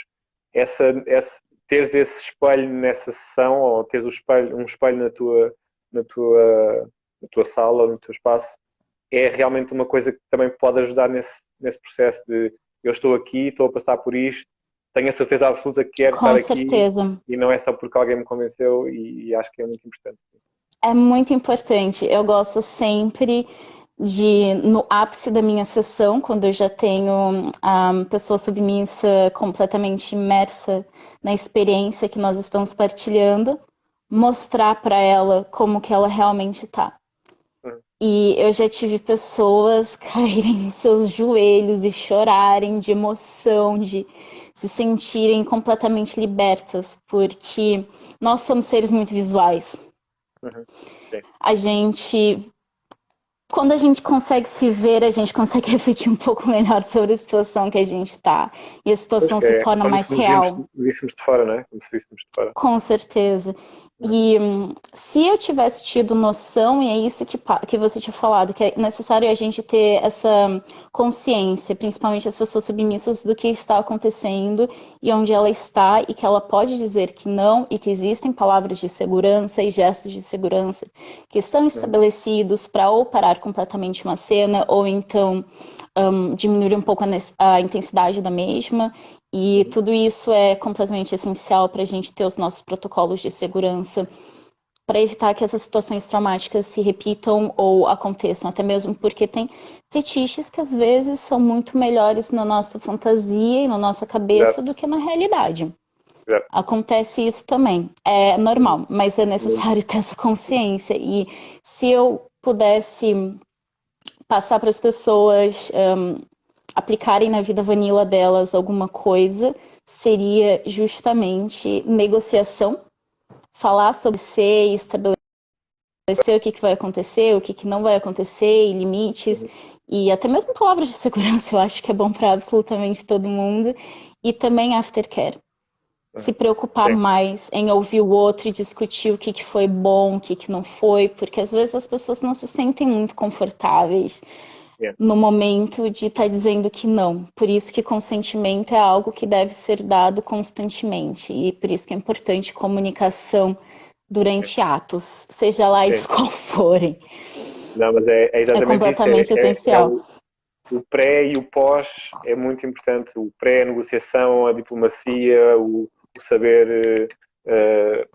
[SPEAKER 1] teres esse espelho nessa sessão, ou teres um espelho na tua, na tua sala, no teu espaço, é realmente uma coisa que também pode ajudar nesse processo de eu estou aqui, estou a passar por isto, tenho a certeza absoluta que quero estar
[SPEAKER 2] Com
[SPEAKER 1] aqui
[SPEAKER 2] certeza.
[SPEAKER 1] e não é só porque alguém me convenceu, e acho que é muito importante.
[SPEAKER 2] É muito importante. Eu gosto sempre de, no ápice da minha sessão, quando eu já tenho a pessoa submissa completamente imersa na experiência que nós estamos partilhando, mostrar para ela como que ela realmente tá.
[SPEAKER 1] Uhum.
[SPEAKER 2] E eu já tive pessoas caírem em seus joelhos e chorarem de emoção, de se sentirem completamente libertas, porque nós somos seres muito visuais.
[SPEAKER 1] Uhum. Sim.
[SPEAKER 2] A gente, quando a gente consegue se ver, a gente consegue refletir um pouco melhor sobre a situação que a gente está. E a
[SPEAKER 1] Pois
[SPEAKER 2] situação
[SPEAKER 1] que
[SPEAKER 2] se
[SPEAKER 1] é
[SPEAKER 2] torna
[SPEAKER 1] como
[SPEAKER 2] mais
[SPEAKER 1] se nos
[SPEAKER 2] real.
[SPEAKER 1] víssemos de fora, não é? Como se víssemos de fora.
[SPEAKER 2] Com certeza.
[SPEAKER 1] Uhum.
[SPEAKER 2] E se eu tivesse tido noção, e é isso que você tinha falado, que é necessário a gente ter essa consciência, principalmente as pessoas submissas, do que está acontecendo e onde ela está, e que ela pode dizer que não, e que existem palavras de segurança e gestos de segurança que estão
[SPEAKER 1] Uhum.
[SPEAKER 2] estabelecidos para ou parar completamente uma cena, ou então diminuir um pouco a intensidade da mesma. E
[SPEAKER 1] Uhum.
[SPEAKER 2] tudo isso é completamente essencial para a gente ter os nossos protocolos de segurança, para evitar que essas situações traumáticas se repitam ou aconteçam, até mesmo porque tem fetiches que às vezes são muito melhores na nossa fantasia e na nossa cabeça
[SPEAKER 1] Exato.
[SPEAKER 2] do que na realidade.
[SPEAKER 1] Exato.
[SPEAKER 2] Acontece isso também. É
[SPEAKER 1] Uhum.
[SPEAKER 2] normal, mas é
[SPEAKER 1] Muito.
[SPEAKER 2] necessário ter essa consciência. E se eu pudesse passar para as pessoas aplicarem na vida vanilla delas alguma coisa, seria justamente negociação, falar sobre ser, estabelecer o que vai acontecer, o que não vai acontecer, e limites,
[SPEAKER 1] Uhum.
[SPEAKER 2] e até mesmo palavras de segurança, eu acho que é bom para absolutamente todo mundo, e também aftercare. se preocupar mais em ouvir o outro e discutir o que foi bom, o que não foi, porque às vezes as pessoas não se sentem muito confortáveis no momento de estar dizendo que não. Por isso que consentimento é algo que deve ser dado constantemente, e por isso que é importante comunicação durante atos, seja lá eles qual forem.
[SPEAKER 1] Não, mas é exatamente
[SPEAKER 2] completamente essencial.
[SPEAKER 1] O pré e o pós é muito importante. O pré, a negociação, a diplomacia, o saber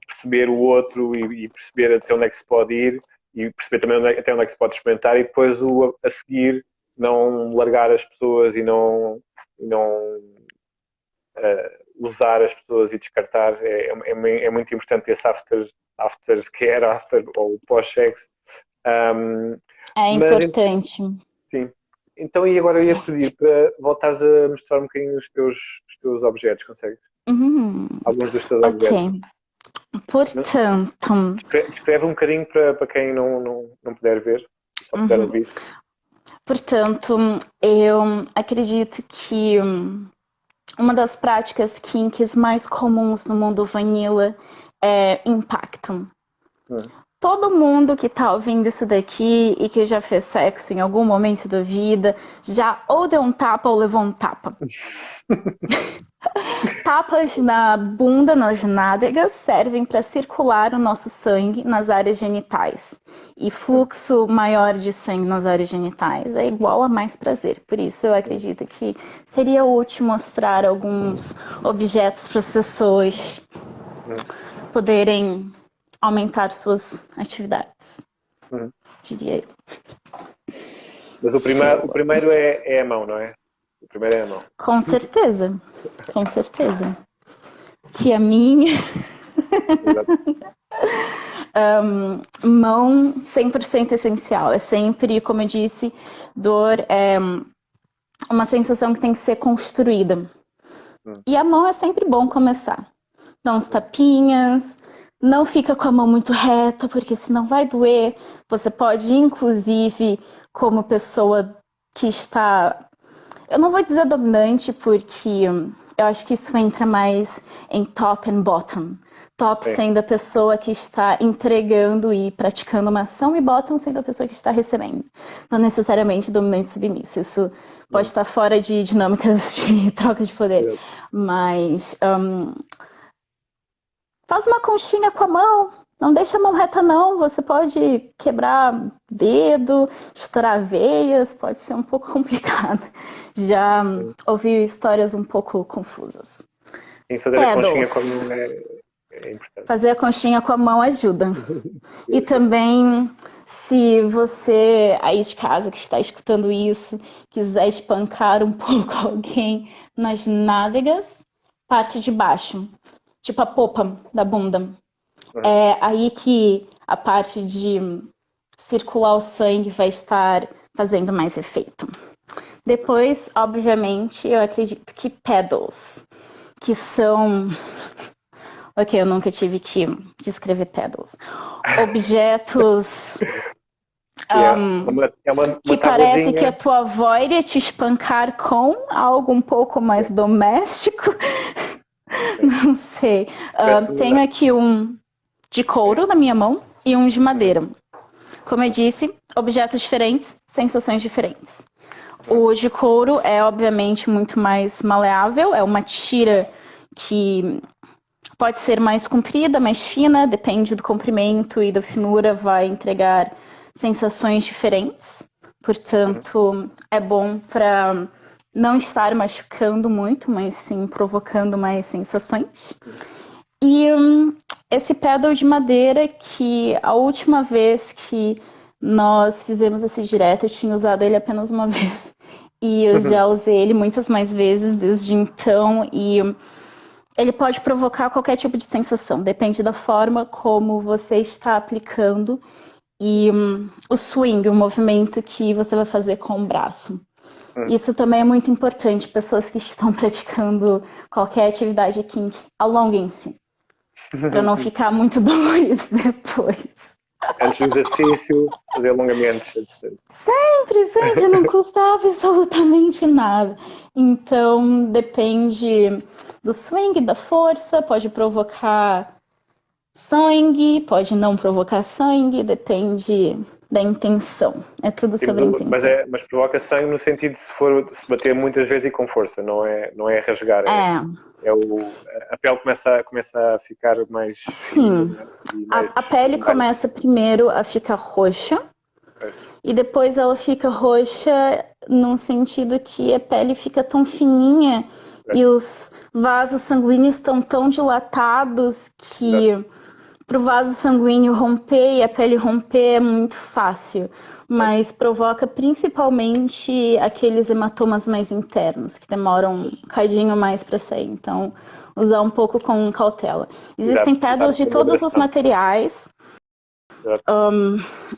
[SPEAKER 1] perceber o outro e perceber até onde é que se pode ir e perceber também até onde é que se pode experimentar, e depois a seguir não largar as pessoas e não usar as pessoas e descartar. É muito importante esse aftercare, ou pós-sexo.
[SPEAKER 2] É importante.
[SPEAKER 1] Sim. Então, e agora eu ia pedir para voltares a mostrar um bocadinho os teus objetos, consegues? Alguns dos teus objetos.
[SPEAKER 2] Portanto...
[SPEAKER 1] Descreve um bocadinho para quem não puder ver, só puder ouvir.
[SPEAKER 2] Portanto, eu acredito que uma das práticas kinks mais comuns no mundo vanilla é impacto. Todo mundo que tá ouvindo isso daqui e que já fez sexo em algum momento da vida, já ou deu um tapa ou levou um tapa. Tapas na bunda, nas nádegas, servem para circular o nosso sangue nas áreas genitais. E fluxo maior de sangue nas áreas genitais é igual a mais prazer. Por isso eu acredito que seria útil mostrar alguns objetos para as pessoas poderem aumentar suas atividades, diria eu.
[SPEAKER 1] Mas o primeiro é a mão, não é? O primeiro é a mão.
[SPEAKER 2] Com certeza, com certeza. Que a minha... mão 100% essencial. É sempre, como eu disse, dor é uma sensação que tem que ser construída. E a mão é sempre bom começar. Dá uns tapinhas, não fica com a mão muito reta, porque senão vai doer. Você pode, inclusive, como pessoa que está... Eu não vou dizer dominante, porque eu acho que isso entra mais em top and bottom. Top sendo a pessoa que está entregando e praticando uma ação, e bottom sendo a pessoa que está recebendo. Não necessariamente dominante e submisso. Isso pode estar fora de dinâmicas de troca de poder. Mas faz uma conchinha com a mão. Não deixa a mão reta, não. Você pode quebrar dedo, estourar veias, pode ser um pouco complicado. Já ouvi histórias um pouco confusas.
[SPEAKER 1] Em fazer a conchinha com a mão é importante.
[SPEAKER 2] Fazer a conchinha com a mão ajuda. E também, se você aí de casa que está escutando isso, quiser espancar um pouco alguém nas nádegas, parte de baixo, tipo a popa da bunda. É aí que a parte de circular o sangue vai estar fazendo mais efeito. Depois, obviamente, eu acredito que pedals, que são... Ok, eu nunca tive que descrever pedals. Objetos que parece que a tua avó iria te espancar com algo um pouco mais doméstico. Não sei. Tenho aqui um de couro na minha mão e um de madeira. Como eu disse, objetos diferentes, sensações diferentes. O de couro é, obviamente, muito mais maleável. É uma tira que pode ser mais comprida, mais fina, depende do comprimento e da finura, vai entregar sensações diferentes. Portanto, é bom para não estar machucando muito, mas sim provocando mais sensações. E esse pedal de madeira, que a última vez que nós fizemos esse direto, eu tinha usado ele apenas uma vez. E eu já usei ele muitas mais vezes desde então, e ele pode provocar qualquer tipo de sensação, depende da forma como você está aplicando e o swing, o movimento que você vai fazer com o braço. Isso também é muito importante, pessoas que estão praticando qualquer atividade kink, alonguem-se, para não ficar muito dolorido depois.
[SPEAKER 1] Antes do exercício, fazer alongamentos.
[SPEAKER 2] Sempre, não custa absolutamente nada. Então, depende do swing, da força, pode provocar sangue, pode não provocar sangue, depende da intenção. É tudo sobre a intenção.
[SPEAKER 1] Mas provoca sangue no sentido de se bater muitas vezes e com força, não é rasgar. A pele começa a ficar mais...
[SPEAKER 2] Sim, a pele começa primeiro a ficar roxa, e depois ela fica roxa num sentido que a pele fica tão fininha e os vasos sanguíneos estão tão dilatados que para o vaso sanguíneo romper e a pele romper é muito fácil, mas provoca principalmente aqueles hematomas mais internos, que demoram um cadinho mais para sair. Então, usar um pouco com cautela. Existem pedras de todos os materiais.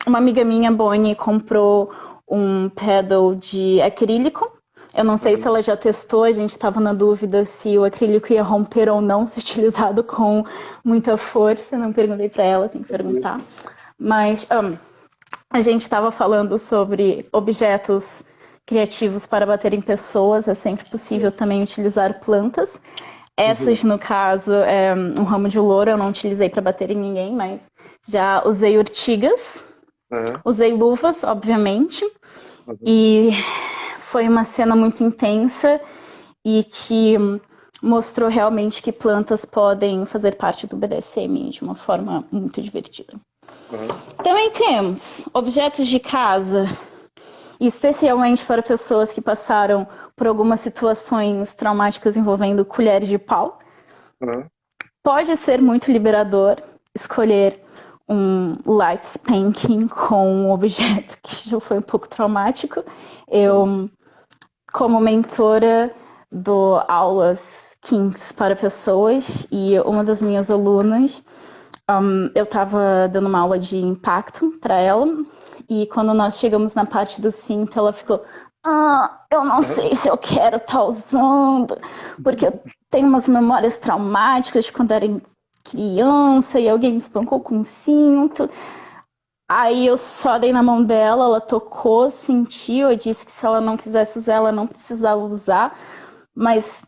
[SPEAKER 2] Uma amiga minha, Bonnie, comprou um pedal de acrílico. Eu não sei se ela já testou, a gente estava na dúvida se o acrílico ia romper ou não, se utilizado com muita força. Não perguntei para ela, tem que perguntar. Mas a gente estava falando sobre objetos criativos para bater em pessoas. É sempre possível também utilizar plantas. Essas, no caso, é um ramo de louro, eu não utilizei para bater em ninguém, mas já usei urtigas, usei luvas, obviamente, e foi uma cena muito intensa e que mostrou realmente que plantas podem fazer parte do BDSM de uma forma muito divertida. Também temos objetos de casa, especialmente para pessoas que passaram por algumas situações traumáticas envolvendo colheres de pau. Pode ser muito liberador escolher um light spanking com um objeto que já foi um pouco traumático. Eu, como mentora, dou aulas kinks para pessoas e uma das minhas alunas, eu estava dando uma aula de impacto para ela. E quando nós chegamos na parte do cinto, ela ficou... eu não sei se eu quero estar usando, porque eu tenho umas memórias traumáticas de quando era criança e alguém me espancou com cinto. Aí eu só dei na mão dela, ela tocou, sentiu, eu disse que se ela não quisesse usar, ela não precisava usar, mas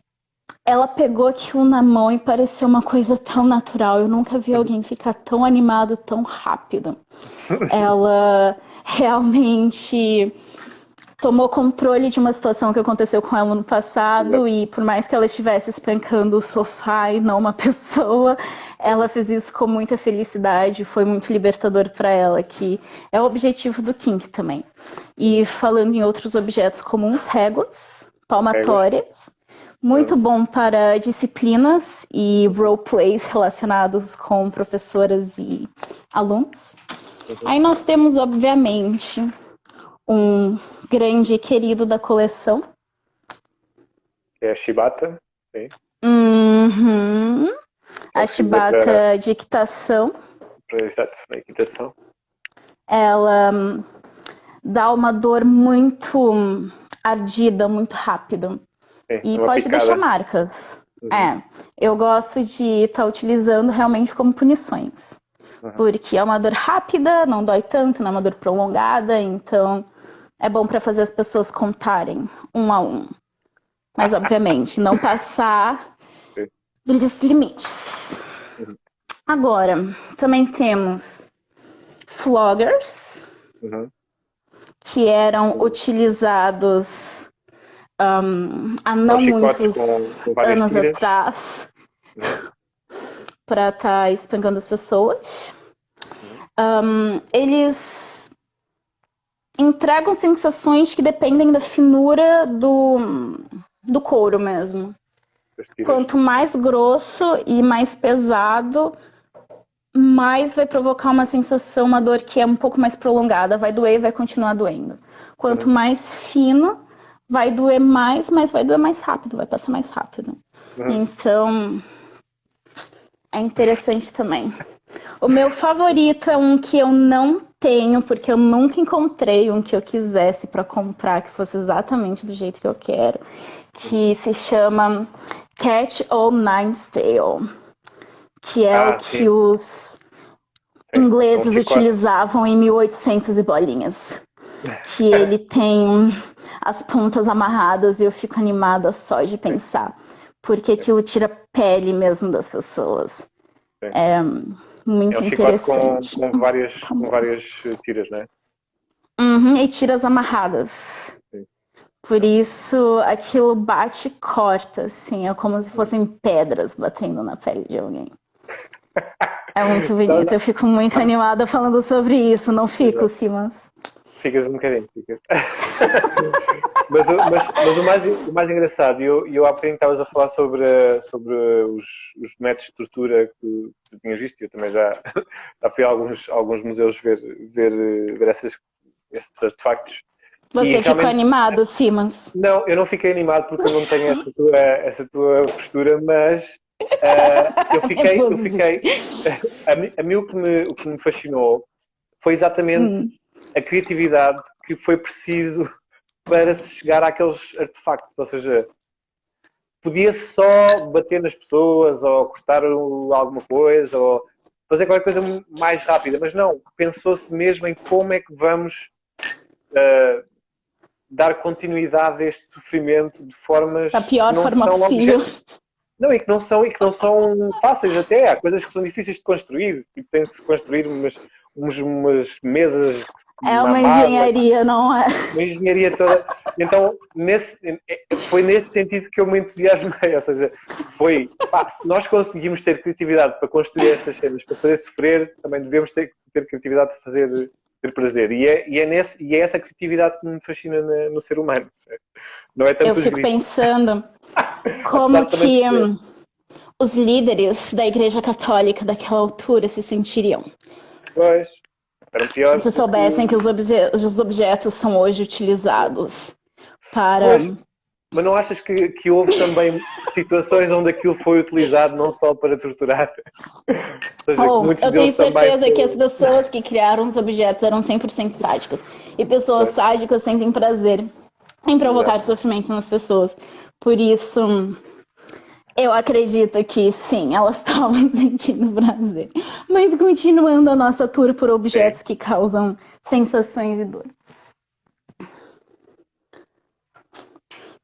[SPEAKER 2] ela pegou aquilo na mão e pareceu uma coisa tão natural. Eu nunca vi alguém ficar tão animado, tão rápido. Ela realmente tomou controle de uma situação que aconteceu com ela no passado e por mais que ela estivesse espancando o sofá e não uma pessoa, ela fez isso com muita felicidade, foi muito libertador para ela, que é o objetivo do kink também. E falando em outros objetos comuns, réguas, palmatórias, muito bom para disciplinas e roleplays relacionados com professoras e alunos. Aí nós temos, obviamente, um grande querido da coleção.
[SPEAKER 1] É a Shibata. Sim.
[SPEAKER 2] A Shibata de equitação.
[SPEAKER 1] Exato, a equitação.
[SPEAKER 2] Ela dá uma dor muito ardida, muito rápido.
[SPEAKER 1] Sim,
[SPEAKER 2] e pode picada. Deixar marcas. Eu gosto de estar utilizando realmente como punições. Porque é uma dor rápida, não dói tanto, não é uma dor prolongada, então é bom para fazer as pessoas contarem um a um. Mas, obviamente, não passar dos limites. Agora, também temos floggers, que eram utilizados há não muitos anos atrás para estar espancando as pessoas. Eles entregam sensações que dependem da finura do couro mesmo. Quanto mais grosso e mais pesado, mais vai provocar uma sensação, uma dor que é um pouco mais prolongada. Vai doer e vai continuar doendo. Quanto mais fino, vai doer mais, mas vai doer mais rápido, vai passar mais rápido. Então, é interessante também. O meu favorito é um que eu não tenho, porque eu nunca encontrei um que eu quisesse para comprar, que fosse exatamente do jeito que eu quero, que se chama Cat o' Nine Tails, que é o que os ingleses utilizavam em 1800 e bolinhas. Que ele tem as pontas amarradas e eu fico animada só de pensar. Porque aquilo tira a pele mesmo das pessoas. É muito interessante.
[SPEAKER 1] Com várias tiras, né?
[SPEAKER 2] E tiras amarradas. Sim. Por isso, aquilo bate e corta, assim. É como se fossem pedras batendo na pele de alguém. É muito bonito. Eu fico muito animada falando sobre isso. Não fico, Simons?
[SPEAKER 1] Ficas um bocadinho, ficas. mas o mais engraçado, eu há bocadinho estavas a falar sobre os métodos de tortura que tu tinhas visto, eu também já fui a alguns museus ver esses artefactos.
[SPEAKER 2] Você ficou animado, Simons?
[SPEAKER 1] Não, eu não fiquei animado porque eu não tenho essa tua postura, mas eu fiquei a mim o que me fascinou foi exatamente a criatividade que foi preciso para se chegar àqueles artefactos. Ou seja, podia-se só bater nas pessoas ou cortar alguma coisa ou fazer qualquer coisa mais rápida, mas não, pensou-se mesmo em como é que vamos dar continuidade a este sofrimento de formas
[SPEAKER 2] da pior forma possível.
[SPEAKER 1] Não, e que não são fáceis até. Há coisas que são difíceis de construir. Tipo, tem de se construir umas mesas.
[SPEAKER 2] É uma engenharia, não é?
[SPEAKER 1] Uma engenharia toda. Então, foi nesse sentido que eu me entusiasmei. Ou seja, se nós conseguimos ter criatividade para construir estas cenas, para fazer sofrer, também devemos ter criatividade para ter prazer. E é essa criatividade que me fascina no ser humano. Não é tanto
[SPEAKER 2] eu fico pensando como que os líderes da Igreja Católica daquela altura se sentiriam.
[SPEAKER 1] Pois, eram piores.
[SPEAKER 2] Se soubessem que os objetos são hoje utilizados para...
[SPEAKER 1] Pois, mas não achas que houve também situações onde aquilo foi utilizado não só para torturar? Ou
[SPEAKER 2] seja, eu tenho certeza que as pessoas que criaram os objetos eram 100% sádicas. E pessoas sádicas sentem prazer em provocar sofrimento nas pessoas. Por isso, eu acredito que sim, elas estavam sentindo prazer. Mas continuando a nossa tour por objetos que causam sensações e dor.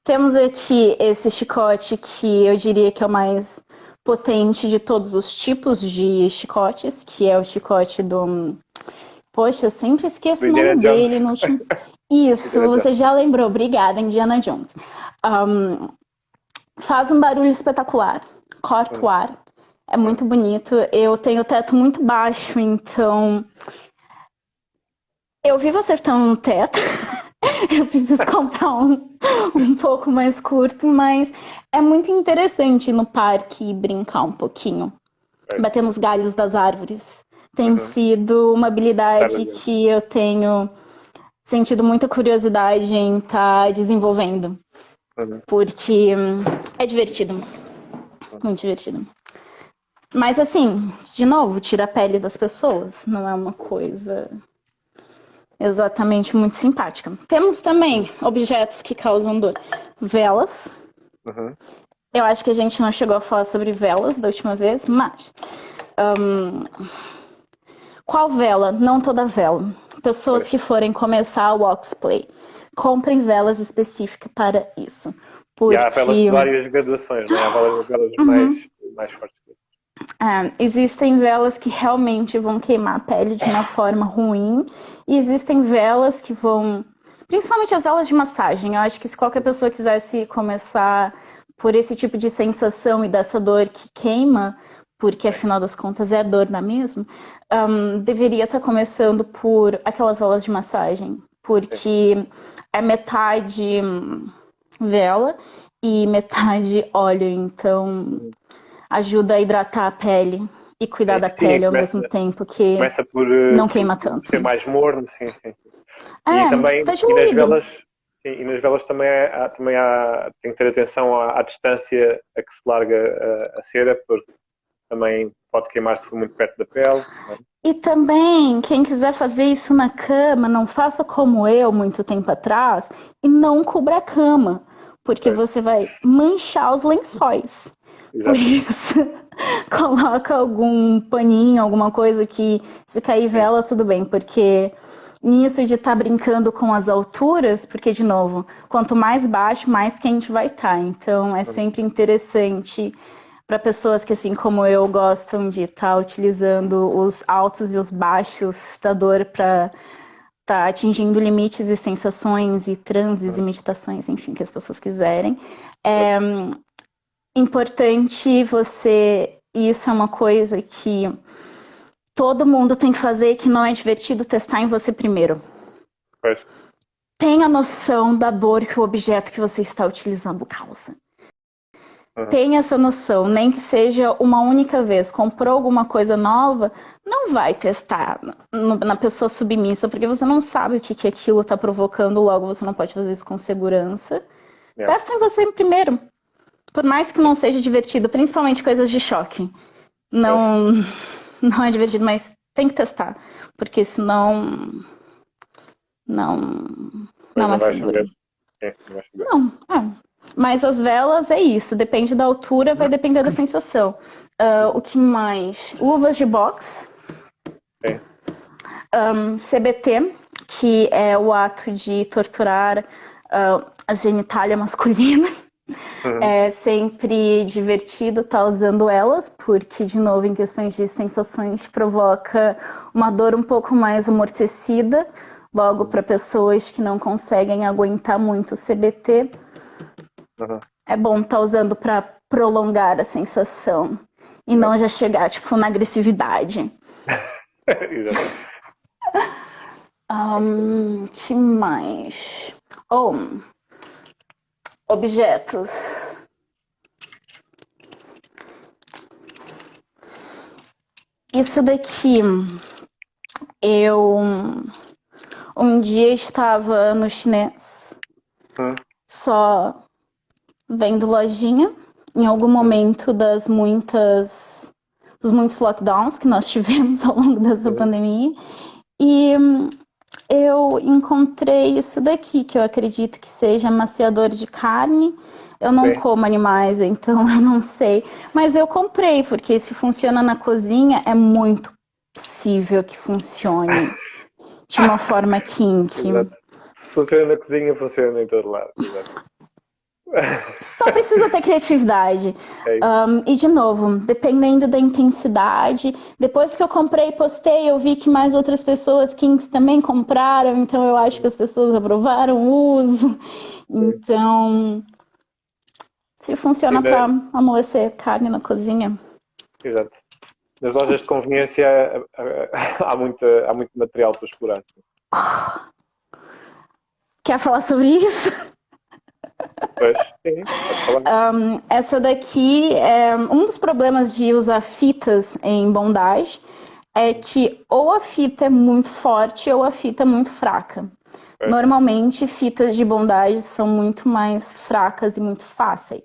[SPEAKER 2] Temos aqui esse chicote que eu diria que é o mais potente de todos os tipos de chicotes, que é o chicote do... Poxa, eu sempre esqueço o nome dele no último... Isso, você já lembrou. Obrigada, Indiana Jones. Faz um barulho espetacular. Corta o ar. É muito bonito. Eu tenho o teto muito baixo, então... Eu vivo acertando no teto. Eu preciso comprar um pouco mais curto, mas é muito interessante ir no parque e brincar um pouquinho. Bater nos galhos das árvores. Tem sido uma habilidade que eu tenho sentido muita curiosidade em estar desenvolvendo. Porque é divertido. Muito divertido. Mas assim, de novo, tira a pele das pessoas. Não é uma coisa exatamente muito simpática. Temos também objetos que causam dor. Velas. Eu acho que a gente não chegou a falar sobre velas da última vez, mas... qual vela? Não toda vela. Pessoas que forem começar o Oxplay, comprem velas específicas para isso. Porque...
[SPEAKER 1] E há velas de várias graduações, não é? Há velas mais fortes.
[SPEAKER 2] Existem velas que realmente vão queimar a pele de uma forma ruim. E existem velas que vão... Principalmente as velas de massagem. Eu acho que se qualquer pessoa quisesse começar por esse tipo de sensação e dessa dor que queima, porque afinal das contas é dor na mesma, deveria estar começando por aquelas velas de massagem. Porque é metade vela e metade óleo. Então... ajuda a hidratar a pele e cuidar da pele ao mesmo tempo que não queima tanto.
[SPEAKER 1] Ser mais morno, sim. E também nas velas também tem que ter atenção à distância a que se larga a cera, porque também pode queimar se for muito perto da pele.
[SPEAKER 2] E também, quem quiser fazer isso na cama, não faça como eu, muito tempo atrás, e não cubra a cama, porque você vai manchar os lençóis. Por isso, coloca algum paninho, alguma coisa que se cair vela, tudo bem, porque nisso de estar brincando com as alturas, porque, de novo, quanto mais baixo, mais quente vai estar. Então, é sempre interessante para pessoas que, assim como eu, gostam de estar utilizando os altos e os baixos da dor para estar atingindo limites e sensações e transes e meditações, enfim, que as pessoas quiserem. É importante você... Isso é uma coisa que todo mundo tem que fazer, que não é divertido testar em você primeiro.
[SPEAKER 1] Pois.
[SPEAKER 2] Tenha noção da dor que o objeto que você está utilizando causa. Tenha essa noção, nem que seja uma única vez. Comprou alguma coisa nova, não vai testar na pessoa submissa, porque você não sabe o que aquilo está provocando, logo você não pode fazer isso com segurança. Testa em você primeiro. Por mais que não seja divertido, principalmente coisas de choque. Não é divertido, mas tem que testar. Porque senão não é seguro. Não, Mas as velas é isso. Depende da altura, vai depender da sensação. O que mais? Luvas de boxe. CBT, que é o ato de torturar a genitália masculina. É sempre divertido estar usando elas, porque, de novo, em questões de sensações, provoca uma dor um pouco mais amortecida, logo para pessoas que não conseguem aguentar muito o CBT. É bom estar usando para prolongar a sensação e não já chegar, tipo, na agressividade. Que mais? Objetos. Isso daqui, eu um dia estava no chinês, só vendo lojinha, em algum momento dos muitos lockdowns que nós tivemos ao longo dessa pandemia, e eu encontrei isso daqui, que eu acredito que seja amaciador de carne. Eu não como animais, então eu não sei. Mas eu comprei, porque se funciona na cozinha, é muito possível que funcione de uma forma kinky.
[SPEAKER 1] Se funciona na cozinha, funciona em todo lado.
[SPEAKER 2] Só precisa ter criatividade. E, de novo, dependendo da intensidade. Depois que eu comprei e postei, eu vi que mais outras pessoas kinks também compraram. Então, eu acho que as pessoas aprovaram o uso. Então, se funciona para amolecer carne na cozinha.
[SPEAKER 1] Exato. Nas lojas de conveniência há muito material para explorar.
[SPEAKER 2] Quer falar sobre isso?
[SPEAKER 1] Pois, sim, pode falar.
[SPEAKER 2] Essa daqui é um dos problemas de usar fitas em bondage, é que ou a fita é muito forte ou a fita é muito fraca. Normalmente, fitas de bondage são muito mais fracas e muito fáceis.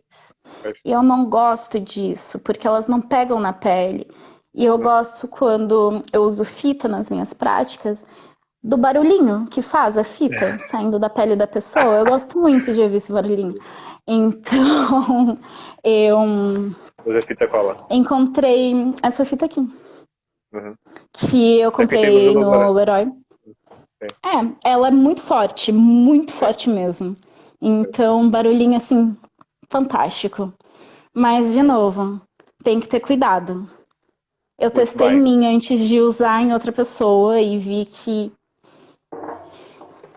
[SPEAKER 2] E eu não gosto disso, porque elas não pegam na pele. E eu gosto, quando eu uso fita nas minhas práticas, do barulhinho que faz a fita saindo da pele da pessoa. Eu gosto muito de ouvir esse barulhinho. Então, eu
[SPEAKER 1] usa fita cola.
[SPEAKER 2] Encontrei essa fita aqui. Que eu comprei no Leroy. Ela é muito forte mesmo. Então, barulhinho assim, fantástico. Mas, de novo, tem que ter cuidado. Eu testei em mim antes de usar em outra pessoa e vi que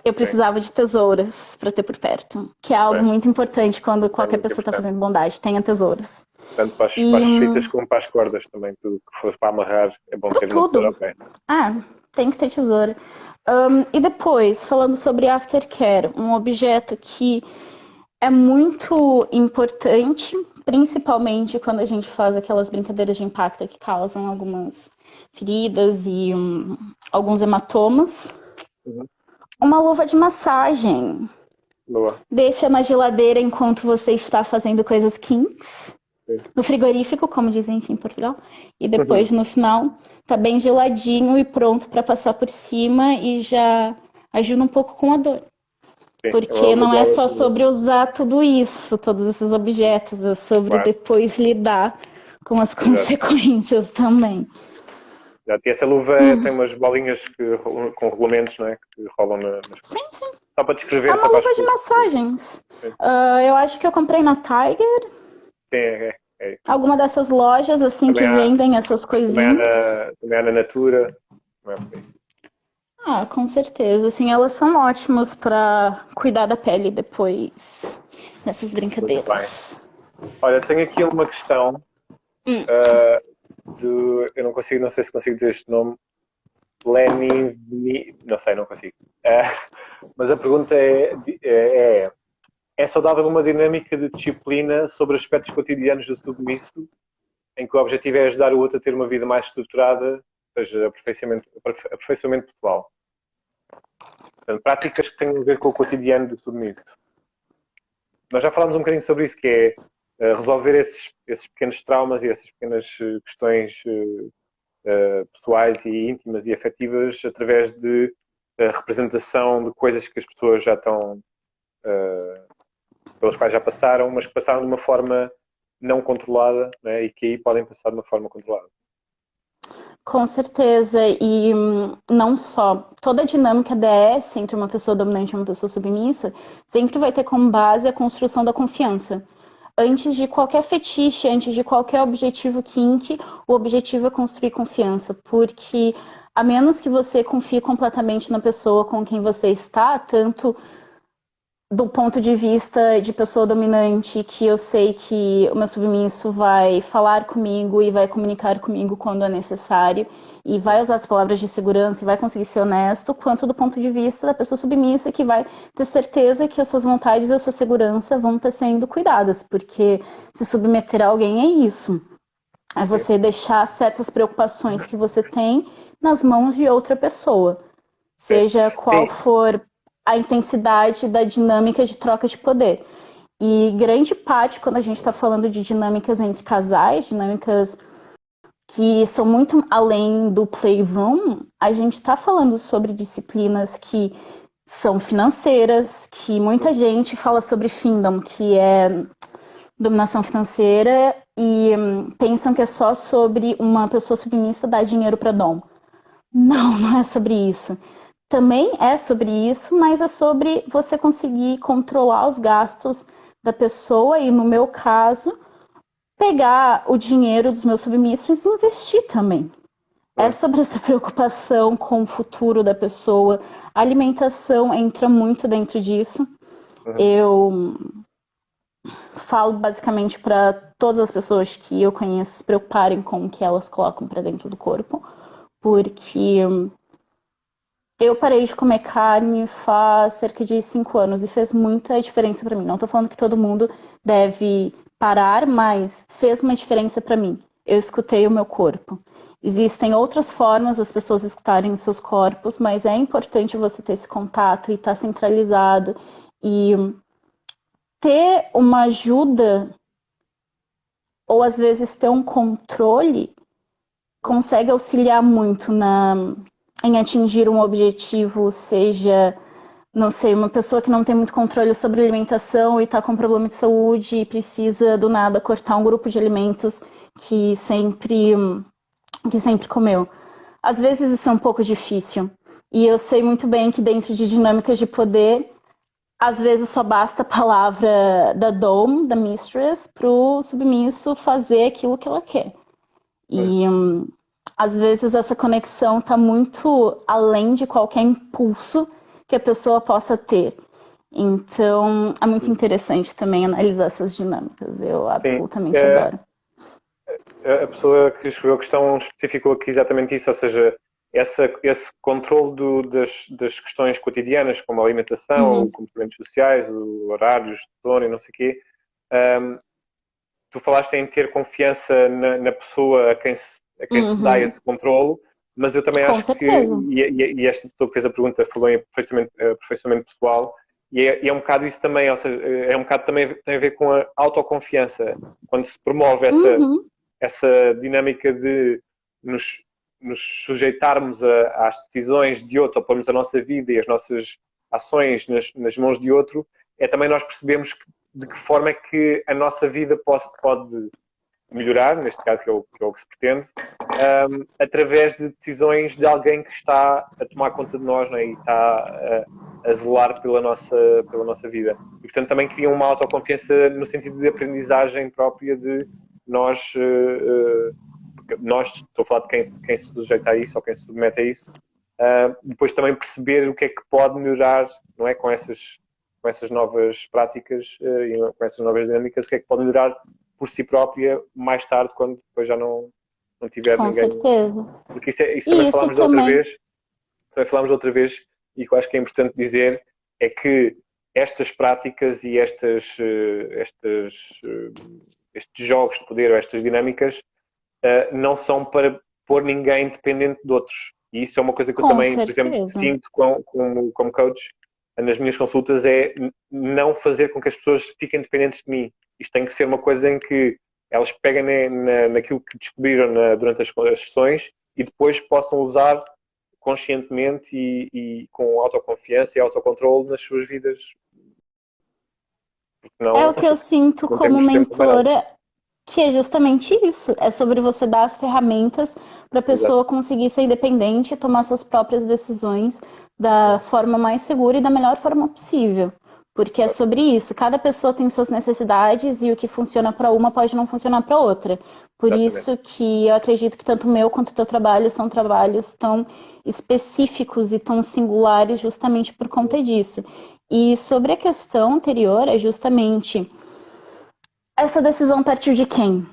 [SPEAKER 2] eu precisava de tesouras para ter por perto. Que é algo muito importante quando qualquer pessoa está fazendo bondade. Tenha tesouras.
[SPEAKER 1] Tanto para as fitas como para as cordas também. Tudo que fosse para amarrar é bom ter uma tesoura ao pé.
[SPEAKER 2] Tem que ter tesoura. E depois, falando sobre aftercare, um objeto que é muito importante, principalmente quando a gente faz aquelas brincadeiras de impacto que causam algumas feridas e alguns hematomas. Uma luva de massagem.
[SPEAKER 1] Boa.
[SPEAKER 2] Deixa na geladeira enquanto você está fazendo coisas kinks. No frigorífico, como dizem aqui em Portugal. E depois, no final, tá bem geladinho e pronto para passar por cima e já ajuda um pouco com a dor.
[SPEAKER 1] Sim,
[SPEAKER 2] Porque não é só sobre usar tudo isso, todos esses objetos, é sobre depois lidar com as consequências também.
[SPEAKER 1] E essa luva tem umas bolinhas com rolamentos, não é? Que rolam nas
[SPEAKER 2] Sim, sim.
[SPEAKER 1] Só para descrever.
[SPEAKER 2] É uma luva de massagens. Eu acho que eu comprei na Tiger.
[SPEAKER 1] Sim,
[SPEAKER 2] Alguma dessas lojas assim também que vendem essas coisinhas.
[SPEAKER 1] Também há na Natura.
[SPEAKER 2] Com certeza. Assim, elas são ótimas para cuidar da pele depois dessas brincadeiras.
[SPEAKER 1] Olha, tenho aqui uma questão. Eu não sei se consigo dizer este nome. Lenin, não consigo. Mas a pergunta é saudável uma dinâmica de disciplina sobre aspectos cotidianos do submisso, em que o objetivo é ajudar o outro a ter uma vida mais estruturada, ou seja, aperfeiçoamento pessoal. Portanto, práticas que têm a ver com o cotidiano do submisso. Nós já falámos um bocadinho sobre isso, que é resolver esses pequenos traumas e essas pequenas questões pessoais e íntimas e afetivas através de representação de coisas que as pessoas já estão pelas quais já passaram, mas que passaram de uma forma não controlada, né, e que aí podem passar de uma forma controlada.
[SPEAKER 2] Com certeza, e não só. Toda a dinâmica DS entre uma pessoa dominante e uma pessoa submissa sempre vai ter como base a construção da confiança. Antes de qualquer fetiche, antes de qualquer objetivo kink, o objetivo é construir confiança, porque a menos que você confie completamente na pessoa com quem você está, tanto do ponto de vista de pessoa dominante, que eu sei que o meu submisso vai falar comigo e vai comunicar comigo quando é necessário e vai usar as palavras de segurança e vai conseguir ser honesto, quanto do ponto de vista da pessoa submissa, que vai ter certeza que as suas vontades e a sua segurança vão estar sendo cuidadas, porque se submeter a alguém é isso. É você deixar certas preocupações que você tem nas mãos de outra pessoa, seja qual for a intensidade da dinâmica de troca de poder. E grande parte, quando a gente está falando de dinâmicas entre casais, dinâmicas que são muito além do playroom, a gente está falando sobre disciplinas que são financeiras, que muita gente fala sobre Findom, que é dominação financeira, e pensam que é só sobre uma pessoa submissa dar dinheiro para Dom. Não é sobre isso. Também é sobre isso, mas é sobre você conseguir controlar os gastos da pessoa e, no meu caso, pegar o dinheiro dos meus submissos e investir também. É sobre essa preocupação com o futuro da pessoa. A alimentação entra muito dentro disso. Eu falo basicamente para todas as pessoas que eu conheço se preocuparem com o que elas colocam para dentro do corpo, porque eu parei de comer carne faz cerca de 5 anos e fez muita diferença para mim. Não tô falando que todo mundo deve parar, mas fez uma diferença para mim. Eu escutei o meu corpo. Existem outras formas das pessoas escutarem os seus corpos, mas é importante você ter esse contato e estar centralizado e ter uma ajuda ou às vezes ter um controle consegue auxiliar muito em atingir um objetivo, seja, não sei, uma pessoa que não tem muito controle sobre alimentação e está com problema de saúde e precisa do nada cortar um grupo de alimentos que sempre comeu. Às vezes isso é um pouco difícil. E eu sei muito bem que dentro de dinâmicas de poder, às vezes só basta a palavra da Dom, da Mistress, para o submisso fazer aquilo que ela quer. E às vezes essa conexão está muito além de qualquer impulso que a pessoa possa ter. Então, é muito interessante também analisar essas dinâmicas. Eu absolutamente adoro.
[SPEAKER 1] A pessoa que escreveu a questão especificou aqui exatamente isso, ou seja, esse controle das questões cotidianas, como a alimentação, os comportamentos sociais, os horários de sono e não sei o quê. Tu falaste em ter confiança na pessoa a quem se dá esse controlo, mas eu também acho que, e esta pessoa que fez a pergunta falou em aperfeiçoamento pessoal, e é um bocado isso também, ou seja, é um bocado também tem a ver com a autoconfiança, quando se promove essa dinâmica de nos sujeitarmos às decisões de outro, ou pormos a nossa vida e as nossas ações nas mãos de outro, é também nós percebemos de que forma é que a nossa vida pode melhorar, neste caso que é o que se pretende, através de decisões de alguém que está a tomar conta de nós, não é? E está a zelar pela nossa vida. E, portanto, também cria uma autoconfiança no sentido de aprendizagem própria de nós, estou a falar de quem se sujeita a isso ou quem se submete a isso, depois também perceber o que é que pode melhorar, não é? Com essas novas práticas e com essas novas dinâmicas, o que é que pode melhorar por si própria mais tarde, quando depois já não tiver
[SPEAKER 2] Com
[SPEAKER 1] ninguém.
[SPEAKER 2] certeza.
[SPEAKER 1] Porque isso também falámos da outra vez. Também falámos da outra vez, e que eu acho que é importante dizer, é que estas práticas e estes jogos de poder, ou estas dinâmicas, não são para pôr ninguém dependente de outros. E isso é uma coisa que eu também, por exemplo, sinto como coach nas minhas consultas, é não fazer com que as pessoas fiquem dependentes de mim. Isto tem que ser uma coisa em que elas peguem naquilo que descobriram durante as sessões e depois possam usar conscientemente e com autoconfiança e autocontrole nas suas vidas.
[SPEAKER 2] Não, é o que eu sinto como mentora, que é justamente isso. É sobre você dar as ferramentas para a pessoa conseguir ser independente e tomar suas próprias decisões da forma mais segura e da melhor forma possível. Porque é sobre isso. Cada pessoa tem suas necessidades e o que funciona para uma pode não funcionar para outra. Por isso que eu acredito que tanto o meu quanto o teu trabalho são trabalhos tão específicos e tão singulares justamente por conta disso. E sobre a questão anterior, é justamente essa decisão partiu de quem?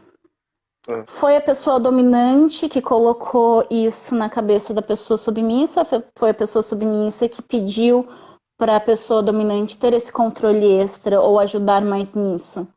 [SPEAKER 2] Foi a pessoa dominante que colocou isso na cabeça da pessoa submissa, ou foi a pessoa submissa que pediu para a pessoa dominante ter esse controle extra ou ajudar mais nisso?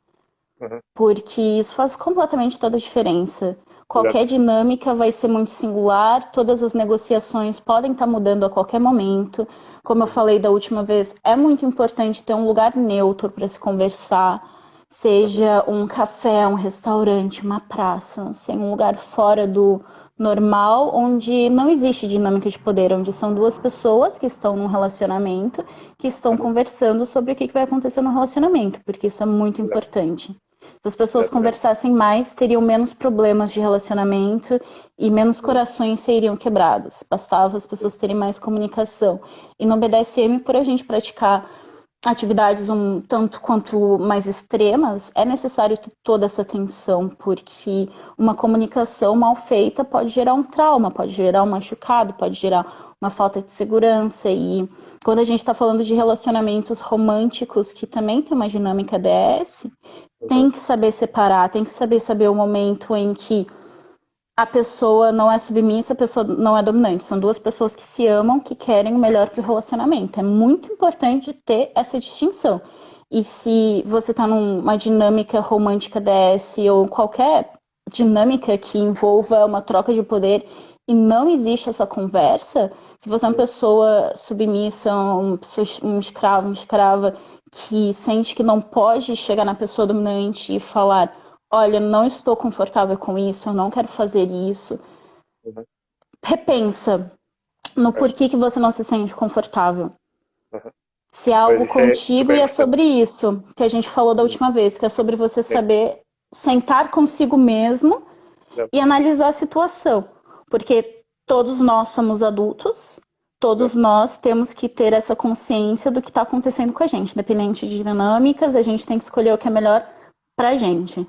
[SPEAKER 2] Porque isso faz completamente toda a diferença. Qualquer dinâmica vai ser muito singular, todas as negociações podem estar mudando a qualquer momento. Como eu falei da última vez, é muito importante ter um lugar neutro para se conversar, seja um café, um restaurante, uma praça, não sei, um lugar fora do normal, onde não existe dinâmica de poder, onde são duas pessoas que estão num relacionamento, que estão conversando sobre o que vai acontecer no relacionamento, porque isso é muito importante. Se as pessoas conversassem mais, teriam menos problemas de relacionamento e menos corações seriam quebrados. Bastava as pessoas terem mais comunicação. E no BDSM, por a gente praticar atividades um tanto quanto mais extremas, é necessário ter toda essa atenção, porque uma comunicação mal feita pode gerar um trauma, pode gerar um machucado, pode gerar uma falta de segurança. E quando a gente está falando de relacionamentos românticos, que também tem uma dinâmica DS, tem que saber separar, tem que saber o momento em que a pessoa não é submissa, a pessoa não é dominante. São duas pessoas que se amam, que querem o melhor para o relacionamento. É muito importante ter essa distinção. E se você está numa dinâmica romântica DS ou qualquer dinâmica que envolva uma troca de poder e não existe essa conversa, se você é uma pessoa submissa, um escravo, uma escrava, que sente que não pode chegar na pessoa dominante e falar: olha, não estou confortável com isso, eu não quero fazer isso. Repensa no porquê que você não se sente confortável. Se é algo contigo, e é sobre isso que a gente falou da última vez, que é sobre você saber sentar consigo mesmo e analisar a situação. Porque todos nós somos adultos, todos nós temos que ter essa consciência do que está acontecendo com a gente. Independente de dinâmicas, a gente tem que escolher o que é melhor pra gente.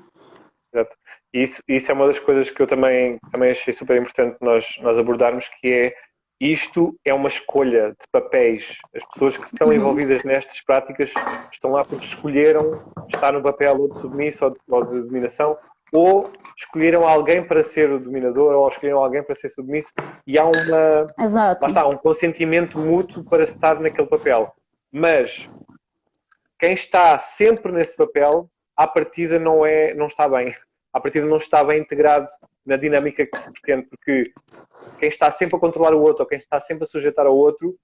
[SPEAKER 1] Exato. Isso é uma das coisas que eu também achei super importante nós abordarmos, que é: isto é uma escolha de papéis. As pessoas que estão envolvidas nestas práticas estão lá porque escolheram estar no papel ou de submissa ou de dominação, ou escolheram alguém para ser o dominador, ou escolheram alguém para ser submisso, e há um consentimento mútuo para estar naquele papel. Mas quem está sempre nesse papel, à partida não está bem. À partida não está bem integrado na dinâmica que se pretende, porque quem está sempre a controlar o outro, ou quem está sempre a sujeitar ao outro,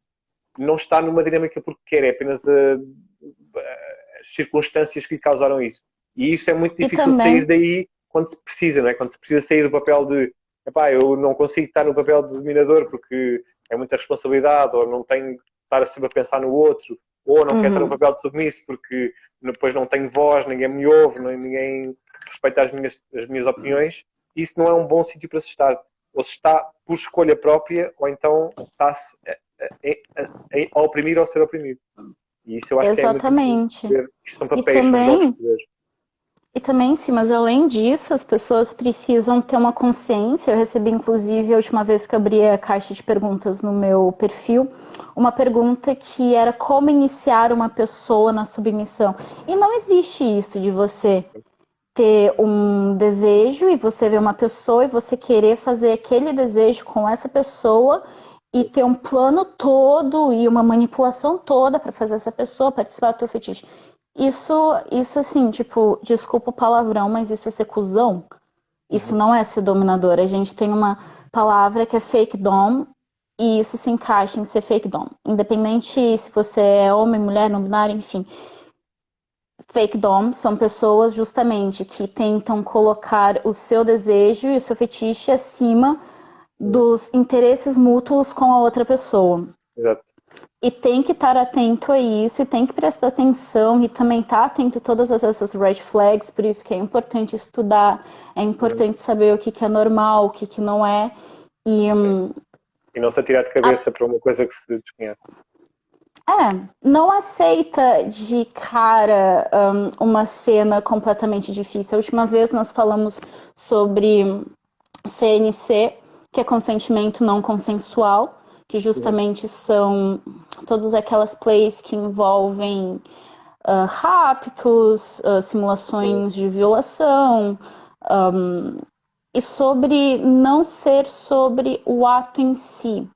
[SPEAKER 1] não está numa dinâmica porque quer, é apenas as circunstâncias que lhe causaram isso. E isso é muito difícil sair daí quando se precisa, não é? Quando se precisa sair do papel de: epá, eu não consigo estar no papel de dominador porque é muita responsabilidade, ou não tenho estar sempre a pensar no outro, ou não quero estar no papel de submisso porque depois não tenho voz, ninguém me ouve, ninguém respeita as minhas opiniões. Isso não é um bom sítio para se estar. Ou se está por escolha própria, ou então está-se a oprimir ou ser oprimido. E isso eu acho
[SPEAKER 2] Exatamente.
[SPEAKER 1] que é muito importante. Isto são papéis, são jogos de poder.
[SPEAKER 2] E também, sim, mas além disso, as pessoas precisam ter uma consciência. Eu recebi, inclusive, a última vez que abri a caixa de perguntas no meu perfil, uma pergunta que era como iniciar uma pessoa na submissão. E não existe isso de você ter um desejo e você ver uma pessoa e você querer fazer aquele desejo com essa pessoa e ter um plano todo e uma manipulação toda para fazer essa pessoa participar do teu fetiche. Isso assim, tipo, desculpa o palavrão, mas isso é ser cuzão. Isso não é ser dominador. A gente tem uma palavra que é fake dom e isso se encaixa em ser fake dom. Independente se você é homem, mulher, não binário, enfim. Fake dom são pessoas justamente que tentam colocar o seu desejo e o seu fetiche acima dos interesses mútuos com a outra pessoa.
[SPEAKER 1] Exato.
[SPEAKER 2] E tem que estar atento a isso, e tem que prestar atenção, e também estar atento a todas essas red flags, por isso que é importante estudar, é importante saber o que é normal, o que não é. E
[SPEAKER 1] não se atirar de cabeça para uma coisa que se desconhece.
[SPEAKER 2] Não aceita de cara uma cena completamente difícil. A última vez nós falamos sobre CNC, que é consentimento não consensual, que justamente são todas aquelas plays que envolvem raptos, simulações de violação, e sobre não ser sobre o ato em si,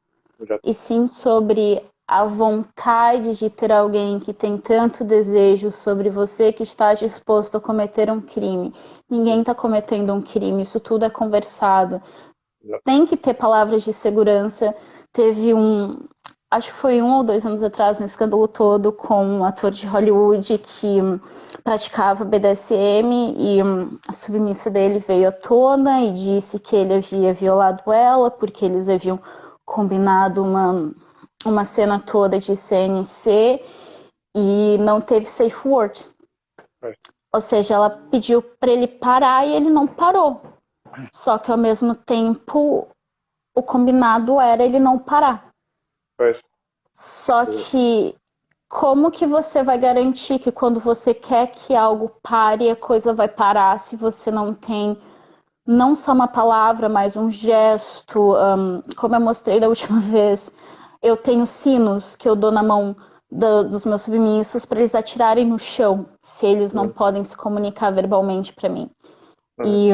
[SPEAKER 2] e sim sobre a vontade de ter alguém que tem tanto desejo sobre você que está disposto a cometer um crime. Ninguém está cometendo um crime, isso tudo é conversado. Tem que ter palavras de segurança. Teve acho que foi 1 ou 2 anos atrás, um escândalo todo com um ator de Hollywood que praticava BDSM e a submissa dele veio à tona e disse que ele havia violado ela porque eles haviam combinado uma cena toda de CNC e não teve safe word. Ou seja, ela pediu para ele parar e ele não parou. Só que ao mesmo tempo o combinado era ele não parar. Só que como que você vai garantir que quando você quer que algo pare, a coisa vai parar se você não tem não só uma palavra, mas um gesto? Como eu mostrei da última vez, eu tenho sinos que eu dou na mão dos meus submissos para eles atirarem no chão, se eles não podem se comunicar verbalmente para mim. E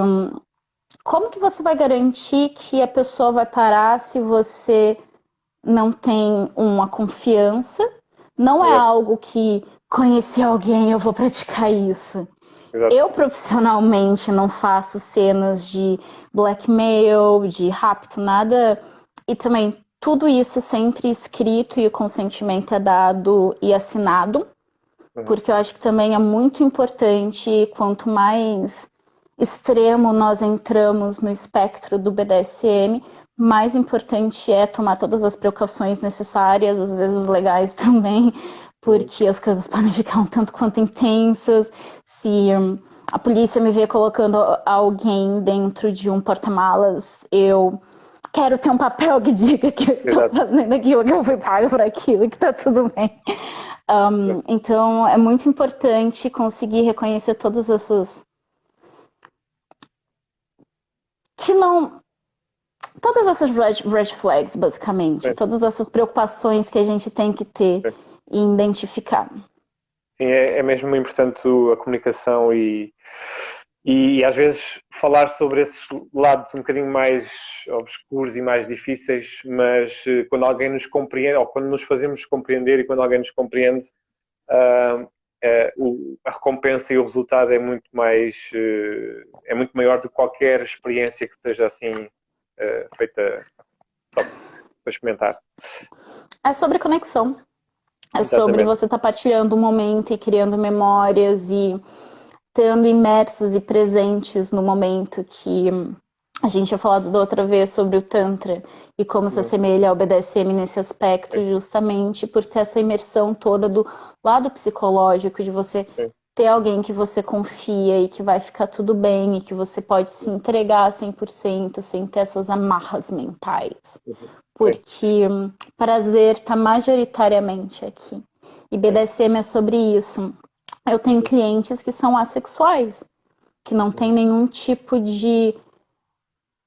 [SPEAKER 2] como que você vai garantir que a pessoa vai parar se você não tem uma confiança? Não é algo que conheci alguém, eu vou praticar isso. Exato. Eu profissionalmente não faço cenas de blackmail, de rapto, nada. E também tudo isso sempre escrito e o consentimento é dado e assinado. Porque eu acho que também é muito importante, quanto mais extremo nós entramos no espectro do BDSM, mais importante é tomar todas as precauções necessárias, às vezes legais também, porque as coisas podem ficar um tanto quanto intensas. Se a polícia me vê colocando alguém dentro de um porta-malas, eu quero ter um papel que diga que eu estou fazendo aquilo, que eu fui pago por aquilo, que tá tudo bem. Então, é muito importante conseguir reconhecer todas essas... Todas essas red flags, basicamente. Todas essas preocupações que a gente tem que ter e identificar.
[SPEAKER 1] Sim, é mesmo importante a comunicação e às vezes falar sobre esses lados um bocadinho mais obscuros e mais difíceis, mas quando alguém nos compreende, ou quando nos fazemos compreender e quando alguém nos compreende, a recompensa e o resultado é muito maior do que qualquer experiência que esteja assim feita para experimentar.
[SPEAKER 2] É sobre conexão. É sobre você estar partilhando um momento e criando memórias e estando imersos e presentes no momento que A gente tinha falado da outra vez sobre o Tantra e como se assemelha ao BDSM nesse aspecto, justamente por ter essa imersão toda do lado psicológico, de você ter alguém que você confia e que vai ficar tudo bem e que você pode se entregar 100% sem ter essas amarras mentais. Porque prazer está majoritariamente aqui. E BDSM é sobre isso. Eu tenho clientes que são assexuais, que não tem nenhum tipo de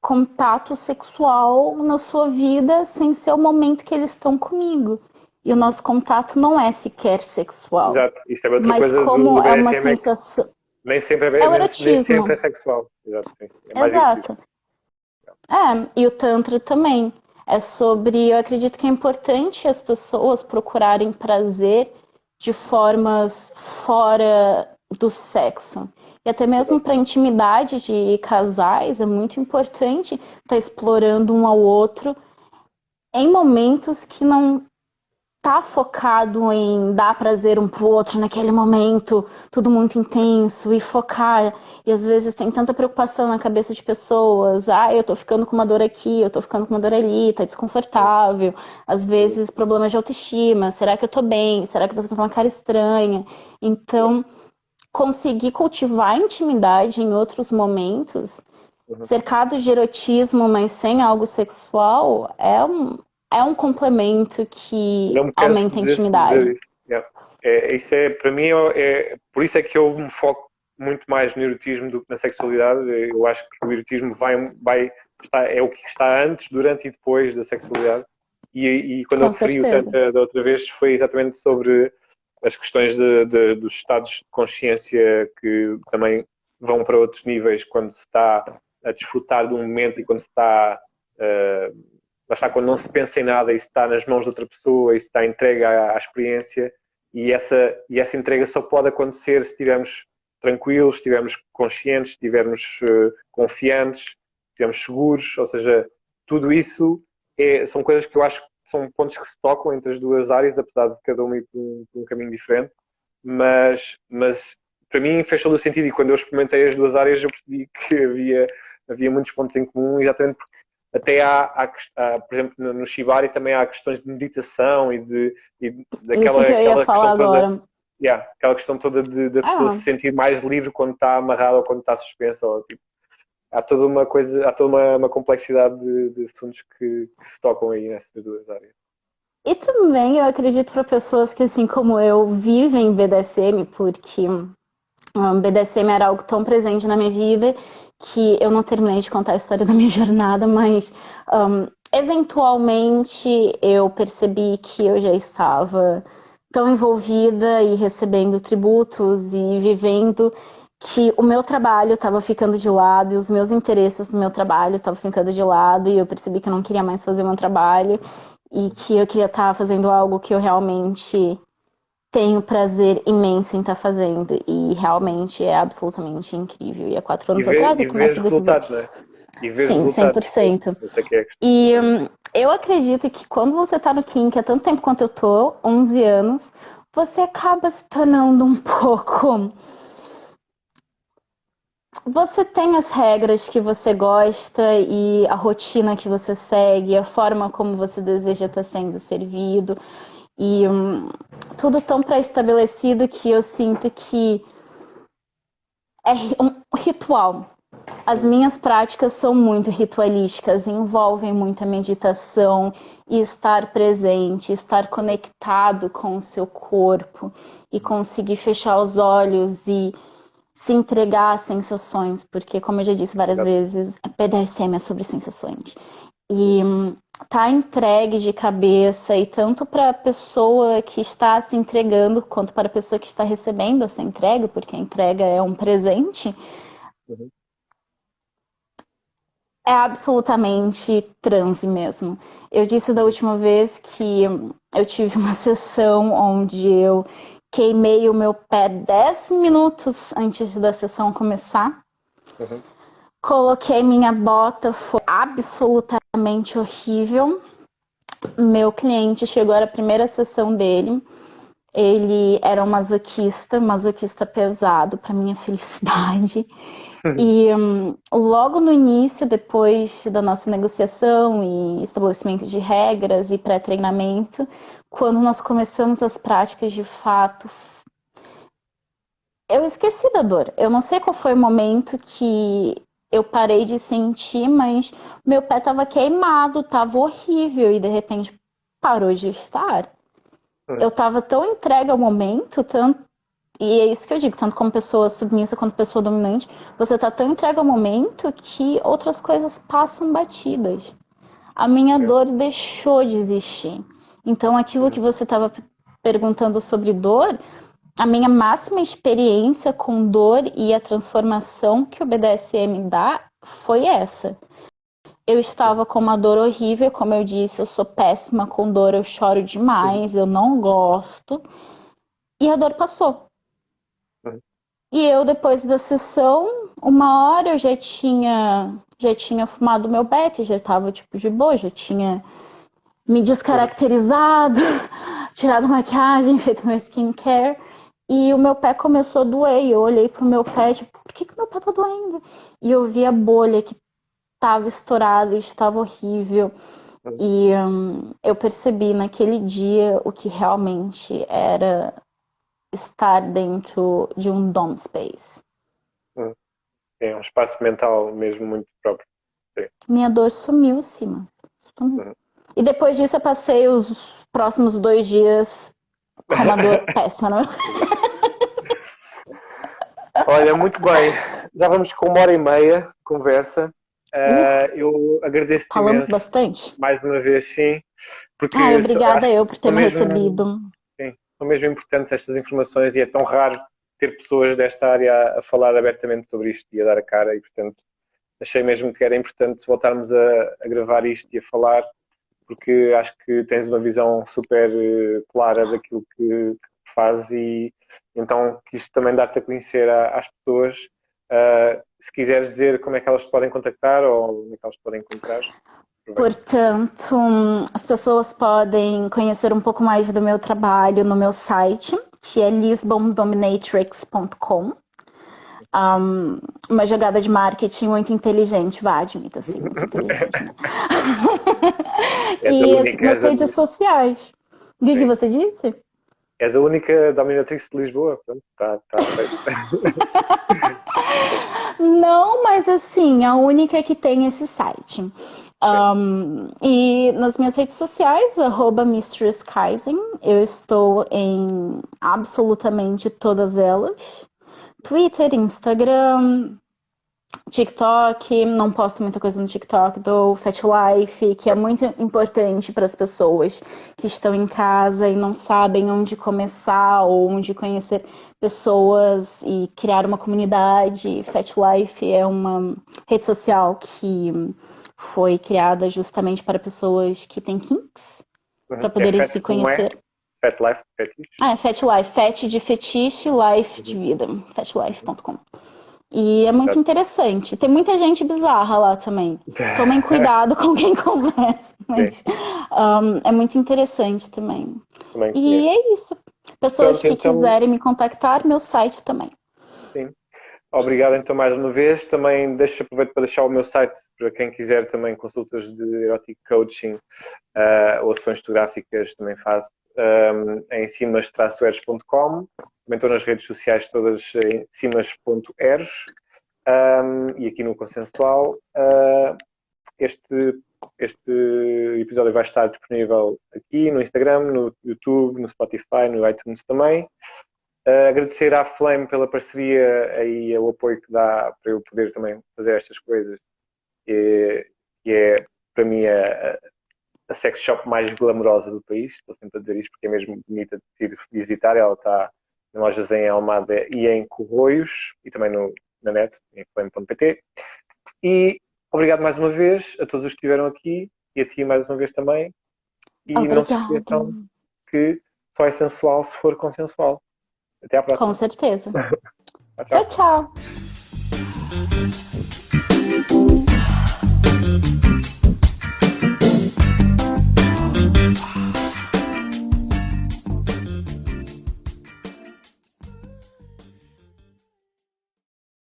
[SPEAKER 2] contato sexual na sua vida sem ser o momento que eles estão comigo. E o nosso contato não é sequer sexual.
[SPEAKER 1] Exato. Isso é outra
[SPEAKER 2] mas
[SPEAKER 1] coisa
[SPEAKER 2] como
[SPEAKER 1] do
[SPEAKER 2] é uma
[SPEAKER 1] BDSM,
[SPEAKER 2] sensação...
[SPEAKER 1] nem sempre
[SPEAKER 2] é o
[SPEAKER 1] nem
[SPEAKER 2] erotismo.
[SPEAKER 1] sempre é sexual. Exato, sim. É mais
[SPEAKER 2] Exato. E o Tantra também. É sobre... Eu acredito que é importante as pessoas procurarem prazer de formas fora do sexo. E até mesmo para a intimidade de casais, é muito importante estar explorando um ao outro em momentos que não tá focado em dar prazer um pro outro naquele momento, tudo muito intenso, e focar. E às vezes tem tanta preocupação na cabeça de pessoas. Eu tô ficando com uma dor aqui, eu tô ficando com uma dor ali, tá desconfortável. Às vezes problemas de autoestima, será que eu tô bem? Será que eu tô fazendo uma cara estranha? Então, conseguir cultivar a intimidade em outros momentos, cercado de erotismo, mas sem algo sexual, é um complemento que aumenta a intimidade.
[SPEAKER 1] Isso é, para mim, por isso é que eu me foco muito mais no erotismo do que na sexualidade. Eu acho que o erotismo é o que está antes, durante e depois da sexualidade. E quando eu referi o tanto da outra vez, foi exatamente sobre as questões dos estados de consciência que também vão para outros níveis quando se está a desfrutar de um momento e quando se está... quando não se pensa em nada e se está nas mãos de outra pessoa e se está entregue à experiência, e essa entrega só pode acontecer se estivermos tranquilos, se estivermos conscientes, se estivermos confiantes, se estivermos seguros, ou seja, tudo isso são coisas que eu acho que são pontos que se tocam entre as duas áreas, apesar de cada uma ir por um caminho diferente, mas para mim fez todo o sentido, e quando eu experimentei as duas áreas eu percebi que havia muitos pontos em comum, exatamente porque até por exemplo, no Shibari também há questões de meditação e daquela
[SPEAKER 2] isso que eu ia falar agora.
[SPEAKER 1] Aquela questão toda da pessoa se sentir mais livre quando está amarrada ou quando está suspensa. Há toda uma coisa, há toda uma complexidade de assuntos que se tocam aí nessas duas áreas.
[SPEAKER 2] E também eu acredito para pessoas que, assim como eu, vivem BDSM, porque BDSM era algo tão presente na minha vida que eu não terminei de contar a história da minha jornada, mas eventualmente eu percebi que eu já estava tão envolvida e recebendo tributos e vivendo que o meu trabalho estava ficando de lado e os meus interesses no meu trabalho estavam ficando de lado, e eu percebi que eu não queria mais fazer o meu trabalho e que eu queria estar fazendo algo que eu realmente tenho prazer imenso em estar fazendo, e realmente é absolutamente incrível. E há 4 anos atrás eu tomei essa decisão.
[SPEAKER 1] Resultados, né?
[SPEAKER 2] Sim, 100%. E eu acredito que quando você tá no kink há tanto tempo quanto eu tô, 11 anos, você acaba se tornando um pouco... Você tem as regras que você gosta e a rotina que você segue, a forma como você deseja estar sendo servido, e tudo tão pré-estabelecido que eu sinto que é um ritual. As minhas práticas são muito ritualísticas, envolvem muita meditação e estar presente, estar conectado com o seu corpo e conseguir fechar os olhos e se entregar às sensações, porque, como eu já disse várias vezes, a BDSM é sobre sensações. E tá entregue de cabeça, e tanto para a pessoa que está se entregando quanto para a pessoa que está recebendo essa entrega, porque a entrega é um presente, é absolutamente transe mesmo. Eu disse da última vez que eu tive uma sessão onde eu queimei o meu pé 10 minutos antes da sessão começar. Coloquei minha bota, foi absolutamente horrível. Meu cliente chegou, era a primeira sessão dele. Ele era um masoquista pesado, para minha felicidade. E logo no início, depois da nossa negociação e estabelecimento de regras e pré-treinamento, quando nós começamos as práticas de fato, eu esqueci da dor. Eu não sei qual foi o momento que eu parei de sentir, mas meu pé estava queimado, estava horrível e de repente parou de estar. Eu estava tão entregue ao momento, tanto, e é isso que eu digo, tanto como pessoa submissa quanto pessoa dominante, você está tão entregue ao momento que outras coisas passam batidas. A minha dor deixou de existir. Então, aquilo que você estava perguntando sobre dor, a minha máxima experiência com dor e a transformação que o BDSM dá foi essa. Eu estava com uma dor horrível, como eu disse, eu sou péssima com dor, eu choro demais, eu não gosto. E a dor passou. E eu, depois da sessão, 1 hora eu já tinha fumado meu beck, já estava tipo de boa, já tinha me descaracterizado, tirado a maquiagem, feito meu skincare. E o meu pé começou a doer. E eu olhei pro meu pé, tipo, por que meu pé tá doendo? E eu vi a bolha que estava estourada, estava horrível. E eu percebi naquele dia o que realmente era estar dentro de um dom space.
[SPEAKER 1] É um espaço mental mesmo muito próprio. Sim.
[SPEAKER 2] Minha dor sumiu, Cima. Sumiu. E depois disso eu passei os próximos 2 dias com uma dor péssima. Não?
[SPEAKER 1] Olha, muito bem. Já vamos com 1h30 de conversa. Eu agradeço-te
[SPEAKER 2] Falamos
[SPEAKER 1] imenso,
[SPEAKER 2] bastante.
[SPEAKER 1] mais uma vez, sim. Porque
[SPEAKER 2] obrigada eu por ter me recebido.
[SPEAKER 1] Sim, são mesmo importantes estas informações e é tão raro ter pessoas desta área a falar abertamente sobre isto e a dar a cara e, portanto, achei mesmo que era importante voltarmos a gravar isto e a falar, porque acho que tens uma visão super clara daquilo que fazes e então quis também dar-te a conhecer às pessoas. Se quiseres dizer como é que elas te podem contactar ou onde é que elas te podem encontrar.
[SPEAKER 2] Portanto, as pessoas podem conhecer um pouco mais do meu trabalho no meu site, que é lisbondominatrix.com. Uma jogada de marketing muito inteligente, vá, admito, assim, muito inteligente. Né? E nas redes sociais. O que você disse?
[SPEAKER 1] És a única dominatrix de Lisboa. Pronto, tá feito.
[SPEAKER 2] Não, mas assim, a única que tem esse site. E nas minhas redes sociais, @MistressKaizen, eu estou em absolutamente todas elas. Twitter, Instagram, TikTok, não posto muita coisa no TikTok, do Fat Life, que é muito importante para as pessoas que estão em casa e não sabem onde começar ou onde conhecer pessoas e criar uma comunidade. Fat Life é uma rede social que foi criada justamente para pessoas que têm kinks, para poderem se conhecer.
[SPEAKER 1] Fat Life, fetiche?
[SPEAKER 2] É Fat Life, Fat de fetiche, Life de vida, fatlife.com. E é muito interessante. Tem muita gente bizarra lá também. Tomem cuidado com quem conversa. Mas é muito interessante também. E é isso. Pessoas que quiserem me contactar, meu site também.
[SPEAKER 1] Sim. Obrigado então mais uma vez. Também aproveito para deixar o meu site para quem quiser também consultas de erotic coaching ou sessões fotográficas também faço em cimas-eros.com. Também estou nas redes sociais todas em cimas.eros e aqui no Consensual. Este episódio vai estar disponível aqui no Instagram, no YouTube, no Spotify, no iTunes também. Agradecer à Flame pela parceria e o apoio que dá para eu poder também fazer estas coisas. Que é, para mim, a sex shop mais glamourosa do país. Estou sempre a dizer isto porque é mesmo bonita de ir visitar. Ela está em lojas em Almada e em Corroios e também na net, em flame.pt. E obrigado mais uma vez a todos os que estiveram aqui e a ti mais uma vez também. E não se esqueçam que só é sensual se for consensual. Até à próxima.
[SPEAKER 2] Com certeza. Tchau, tchau.